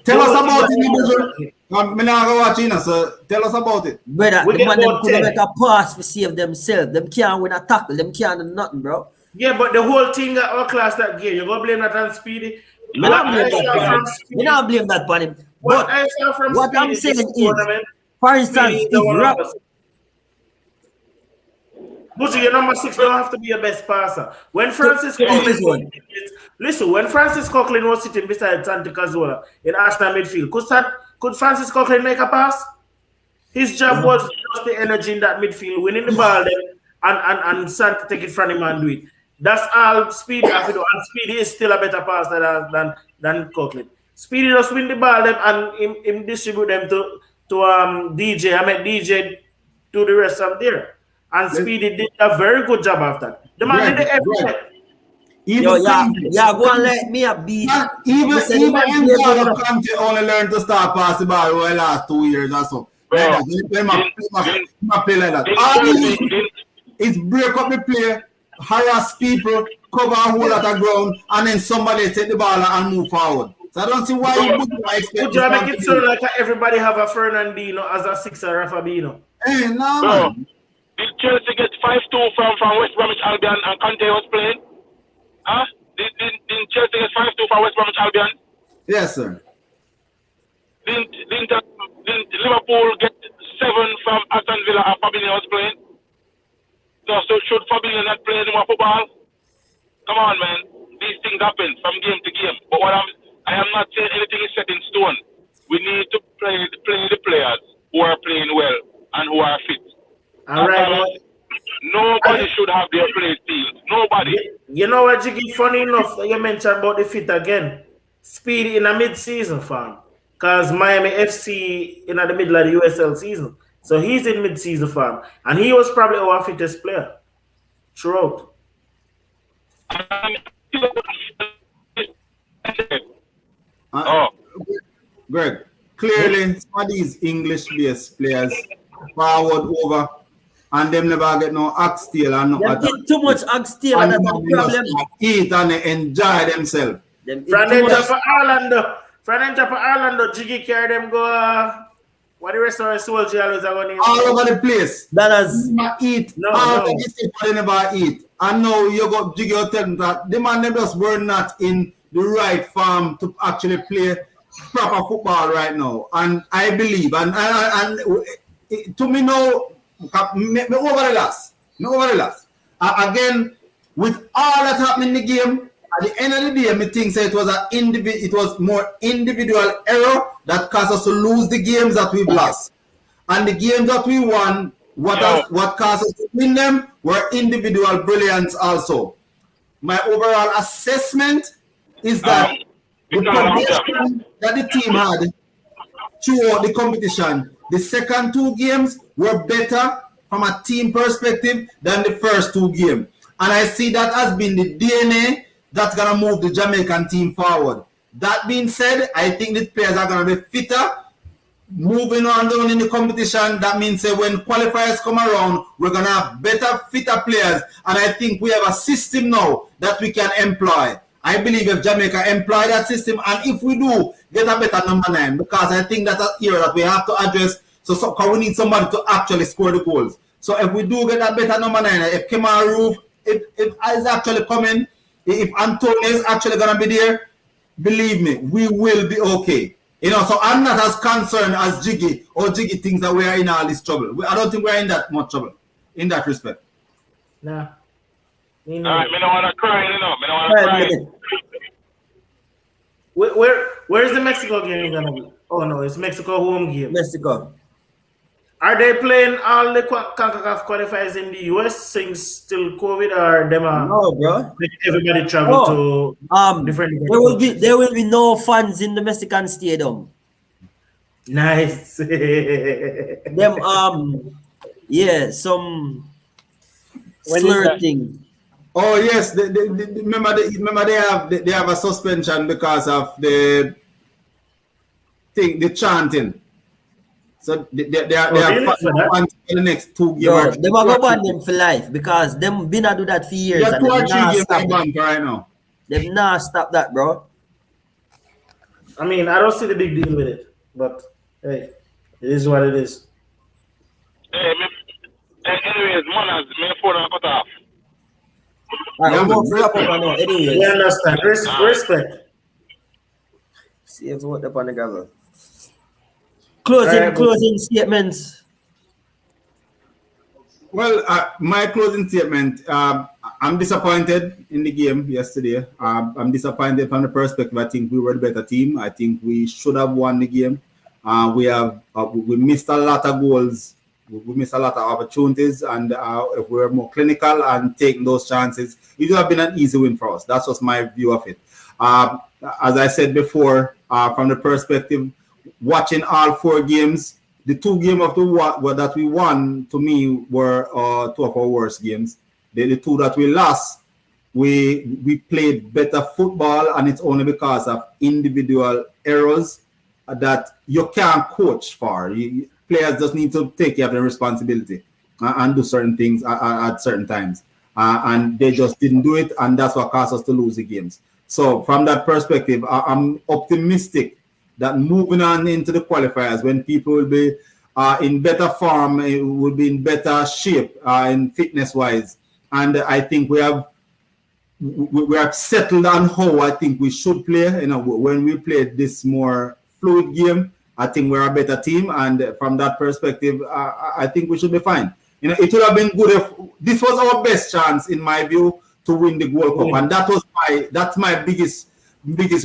Speaker 3: Tell us about it, I'm not watching us, so tell us about it.
Speaker 1: Brother,
Speaker 5: We
Speaker 1: the
Speaker 5: get
Speaker 1: man them
Speaker 5: about
Speaker 1: could
Speaker 5: 10.
Speaker 1: make a pass to save themselves. Them can't win a tackle. Them can't do nothing, bro.
Speaker 5: Yeah, but the whole team got outclassed that game. You go blame that on Speedy.
Speaker 1: Me not blame that on him. Me not blame that on him.
Speaker 5: What
Speaker 1: But
Speaker 5: I saw from
Speaker 1: what
Speaker 5: Speedy
Speaker 1: I'm saying
Speaker 5: this
Speaker 1: is,
Speaker 5: tournament,
Speaker 1: for instance,
Speaker 5: Speedy is
Speaker 1: if
Speaker 5: the one
Speaker 1: Rob,
Speaker 5: of us. Buju, your number 6 don't have to be your best passer. When Francis Coughlin, listen, when Francis Coughlin was sitting beside Santi Cazorla in Arsenal midfield, could Francis Coughlin make a pass? His job was just the energy in that midfield, winning the ball then, and Santi take it from him and do it. That's all Speedy have to do, and Speedy is still a better passer than Coughlin. Speedy just win the ball them and him distribute them to DJ. I mean DJ do the rest of there. And Speedy did a very good job after that. The man did everything.
Speaker 1: yo, go and let me a beat.
Speaker 3: Even
Speaker 1: Y'all
Speaker 3: Conte only learned to start passing the ball over the last 2 years or so. Like that. He play like that. All he do is break up the play, harass people, cover a whole lot of ground, and then somebody take the ball and move forward. So I don't see why you would expect.
Speaker 5: Would you make it sound like everybody have a Fernandino as a 6 or a Fabinho?
Speaker 3: Hey, no,
Speaker 6: Bro,
Speaker 3: man.
Speaker 6: did Chelsea get 5-2 from West Bromwich Albion and Conte was playing? Huh? Did Chelsea get 5-2 from West Bromwich Albion?
Speaker 3: Yes, sir.
Speaker 6: Didn't Liverpool get 7 from Aston Villa and Fabinho was playing? So should Fabinho not play anymore football? Come on, man. These things happen from game to game. But I am not saying anything is set in stone. We need to play the players who are playing well and who are fit.
Speaker 5: All right.
Speaker 6: Nobody should have their play field. Nobody.
Speaker 5: You know what, Jiggy? Funny enough that you mentioned about the fit again. Speedy in a mid-season, fam. Because Miami FC in the middle of the USL season. So he's in mid-season, fam. And he was probably our fittest player throughout.
Speaker 3: Greg, clearly some of these English-based players forward over and them never get no oxtail and no
Speaker 1: They get too much oxtail and that's the problem.
Speaker 3: Eat and enjoy themselves.
Speaker 5: From them for Orlando, Jiggy carry them go. What the rest of the soldiers always are going
Speaker 3: All over the place.
Speaker 1: That is
Speaker 3: Eat.
Speaker 5: No,
Speaker 3: all
Speaker 5: no.
Speaker 3: the stuff they never eat. And now you got Jiggy tell them that the man them just were not in the right form to actually play proper football right now. And I believe and to me now, me over the last. Again, with all that happening in the game, at the end of the day, me think it was more individual error that caused us to lose the games that we've lost. And the games that we won, what caused us to win them were individual brilliance also. My overall assessment is that the progression that the team had throughout the competition, the second 2 games were better from a team perspective than the first two games. And I see that as being the DNA that's going to move the Jamaican team forward. That being said, I think the players are going to be fitter. Moving on down in the competition, that means that when qualifiers come around, we're going to have better, fitter players. And I think we have a system now that we can employ. I believe if Jamaica employ that system, and if we do, get a better number 9, because I think that's an area that we have to address. So we need somebody to actually score the goals. So if we do get a better number 9, if Kemar Roof, if is actually coming, if Antonio is actually going to be there, believe me, we will be okay. You know, so I'm not as concerned as Jiggy thinks that we are in all this trouble. I don't think we're in that much trouble in that respect.
Speaker 5: Nah.
Speaker 6: All right, me don't want to cry, you know. Me don't want to cry.
Speaker 5: Where is the Mexico game gonna be? Oh no, it's Mexico home game.
Speaker 1: Mexico.
Speaker 5: Are they playing all the CONCACAF qualifiers in the US since still COVID, or them are
Speaker 1: No, bro.
Speaker 5: everybody travel to different?
Speaker 1: There will be no fans in the Mexican stadium.
Speaker 5: Nice.
Speaker 1: Them some
Speaker 2: When is
Speaker 1: slur
Speaker 2: that?
Speaker 1: thing.
Speaker 3: Oh yes, remember they have a suspension because of the chanting. So they are
Speaker 5: really?
Speaker 3: for the next 2 games.
Speaker 1: Yo, them are gonna ban them for life because them been a do that for years.
Speaker 3: Yeah,
Speaker 1: And
Speaker 3: 2 or
Speaker 1: them
Speaker 3: 3
Speaker 1: nah
Speaker 3: games
Speaker 1: stop
Speaker 3: are banned right now.
Speaker 1: Them nah stop that, bro.
Speaker 5: I mean, I don't see the big deal with it, but hey, it is what it is.
Speaker 6: Anyways, man, me phone and cut off.
Speaker 1: Alright,
Speaker 3: Yeah,
Speaker 1: we're
Speaker 3: man.
Speaker 1: gonna wrap up now. Anyways,
Speaker 5: We understand. Respect.
Speaker 1: see if what up on the gavel.
Speaker 5: Alright,
Speaker 1: Closing statements.
Speaker 3: Well, my closing statement, I'm disappointed in the game yesterday. I'm disappointed from the perspective. I think we were the better team. I think we should have won the game. We missed a lot of goals. We missed a lot of opportunities. And if we were more clinical and taking those chances, it would have been an easy win for us. That's just my view of it. As I said before, from the perspective, watching all 4 games, the 2 games that we won, to me, were 2 of our worst games. The 2 that we lost, we played better football, and it's only because of individual errors that you can't coach for. Players just need to take care of their responsibility and do certain things at certain times. And they just didn't do it, and that's what caused us to lose the games. So from that perspective, I'm optimistic that moving on into the qualifiers, when people will be in better form, will be in better shape in fitness-wise. And I think we have settled on how I think we should play. You know, when we play this more fluid game, I think we're a better team. And from that perspective, I think we should be fine. You know, it would have been good if this was our best chance, in my view, to win the World Cup. And that's my biggest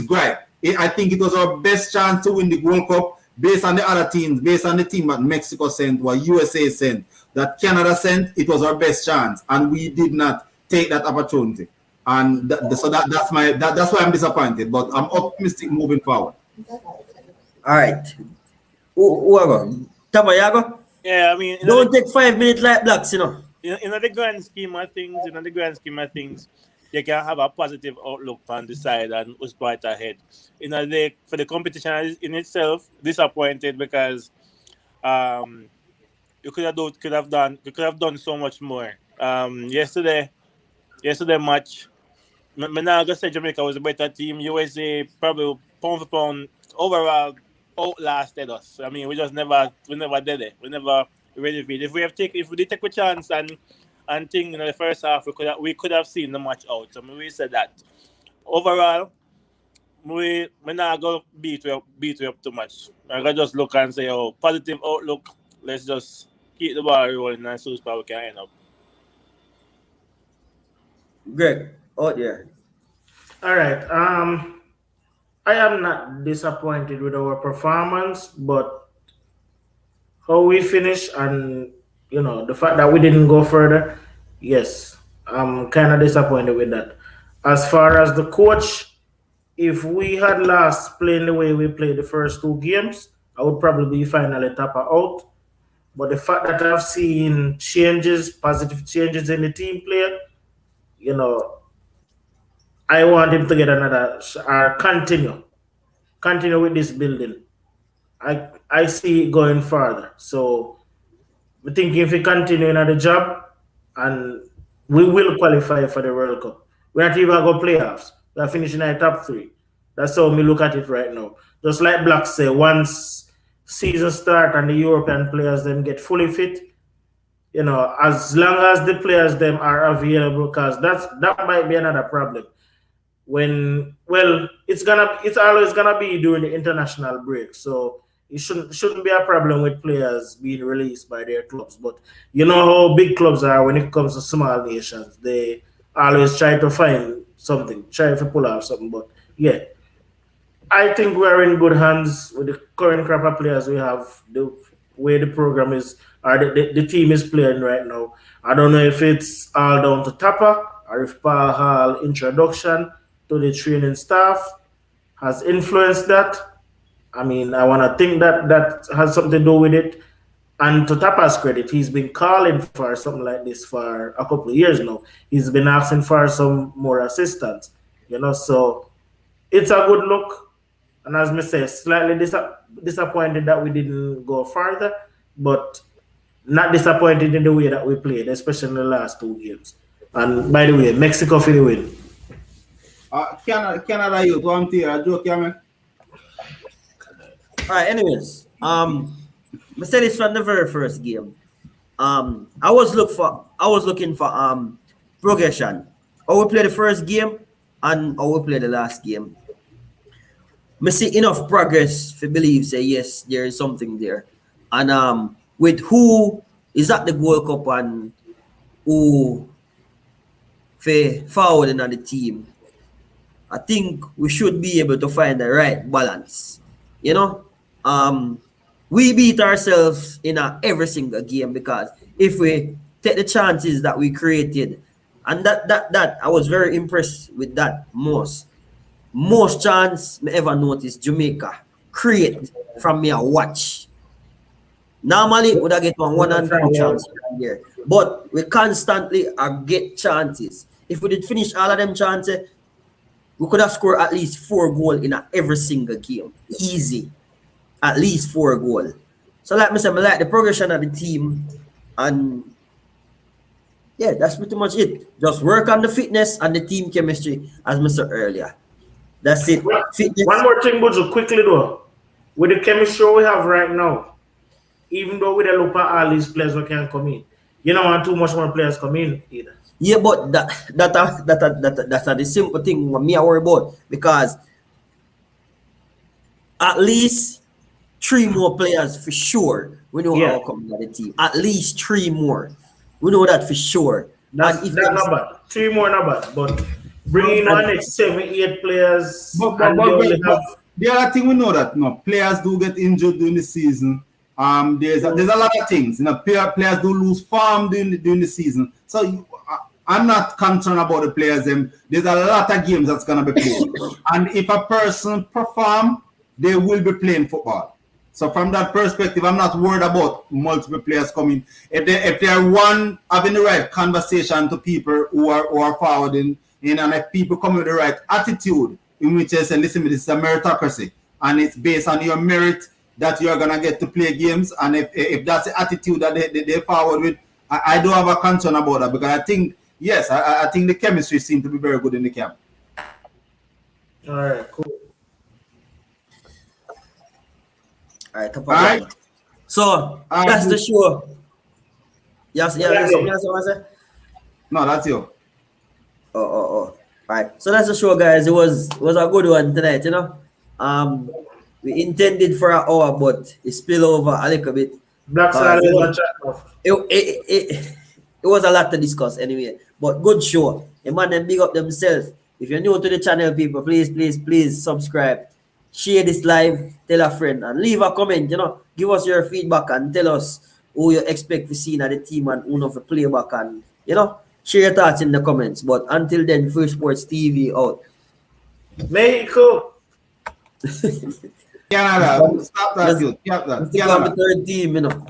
Speaker 3: gripe. I think it was our best chance to win the World Cup based on the other teams, based on the team that Mexico sent, or USA sent, that Canada sent. It was our best chance, and we did not take that opportunity. And that's why I'm disappointed. But I'm optimistic moving forward.
Speaker 1: All right. Whoever. Tamayago?
Speaker 2: Yeah, I mean,
Speaker 1: Don't take 5 minutes like blacks, you know.
Speaker 2: In the grand scheme of things, you can have a positive outlook on the side and who's right ahead. For the competition in itself, disappointed because you could have done so much more. Yesterday match, I'm not gonna say Jamaica was a better team. USA probably pound for pound overall outlasted us. I mean, we never did it. We never ready for it. If we did take a chance and think in the first half we could have seen the match out. So we said that. Overall, we not gonna beat you up too much. I gotta just look and say, positive outlook. Let's just keep the ball rolling and see how we can end up.
Speaker 1: Greg. Oh yeah.
Speaker 5: All right. I am not disappointed with our performance, but how we finish and the fact that we didn't go further, yes, I'm kind of disappointed with that. As far as the coach, if we had lost playing the way we played the first 2 games, I would probably be finally tap out. But the fact that I've seen changes, positive changes in the team player, you know, I want him to get another or continue with this building. I see it going further. So we think if we continue in the job, and we will qualify for the World Cup. We're not even going to playoffs. We're finishing at top 3. That's how we look at it right now. Just like Black say, once season start and the European players then get fully fit, you know, as long as the players them are available, because that might be another problem. It's always gonna be during the international break, so it shouldn't be a problem with players being released by their clubs. But you know how big clubs are when it comes to small nations. They always try to find something, try to pull off something. But yeah, I think we're in good hands with the current crop of players we have, the way the program is, or the team is playing right now. I don't know if it's all down to Tapa or if Paul Hall introduction to the training staff has influenced that. I mean, I want to think that has something to do with it. And to Tapa's credit, he's been calling for something like this for a couple of years now. He's been asking for some more assistance, you know, so it's a good look. And as I say, slightly disappointed that we didn't go further, but not disappointed in the way that we played, especially in the last 2 games. And by the way, Mexico for the win.
Speaker 3: Canada youth, one tear, a joke, yeah, man.
Speaker 1: All right. Anyways, I said this from the very first game. I was looking for progression. How we play the first game and how we play the last game. I see enough progress to believe, say yes, there is something there. And with who is at the Gold Cup and who forward in the team, I think we should be able to find the right balance. You know, we beat ourselves in every single game, because if we take the chances that we created, and that I was very impressed with that most chance me ever noticed Jamaica create from me a watch. Normally would I get one and two chances here, but we constantly get chances. If we did finish all of them chances, we could have scored at least 4 goals in every single game. Easy. At least 4 goals. So like I said, I like the progression of the team. And yeah, that's pretty much it. Just work on the fitness and the team chemistry, as I said earlier. That's it. Fitness.
Speaker 5: One more thing, Buju, quickly though. With the chemistry we have right now, even though we don't look at all these players who can come in, you don't want too much more players come in either.
Speaker 1: Yeah, but that's the simple thing me I worry about, because at least 3 more players for sure. We know how coming to the team. At least 3 more. We know that for sure.
Speaker 5: That's not bad. 3 more not bad, but bringing on next 7, 8 players.
Speaker 3: But the other thing we know that players do get injured during the season. There's a lot of things. Players do lose form during the season. So I'm not concerned about the players. There's a lot of games that's gonna be played, and if a person perform, they will be playing football. So from that perspective, I'm not worried about multiple players coming. If they are having the right conversation to people who are forwarding in, and if people come with the right attitude, in which they say, listen, this is a meritocracy, and it's based on your merit that you are gonna get to play games. And if that's the attitude that they forward with, I don't have a concern about that, because I think, yes, I think the chemistry seems to be very good in the camp.
Speaker 5: All right, cool.
Speaker 1: All right. So that's the show. Yes.
Speaker 3: No, that's you.
Speaker 1: Oh. All right. So that's the show, guys. It was a good one tonight. You know, we intended for an hour, but it spilled over a little bit. It was a lot to discuss anyway. But good show. The man them big up themselves. If you're new to the channel, people, please subscribe. Share this live, tell a friend, and leave a comment. You know, give us your feedback and tell us who you expect to see in the team and who not to play back, and you know, share your thoughts in the comments. But until then, Fresh Sports TV out.
Speaker 5: Mexico.
Speaker 3: Canada, stop that, dude. Stop that.
Speaker 1: Canada. 13, you know.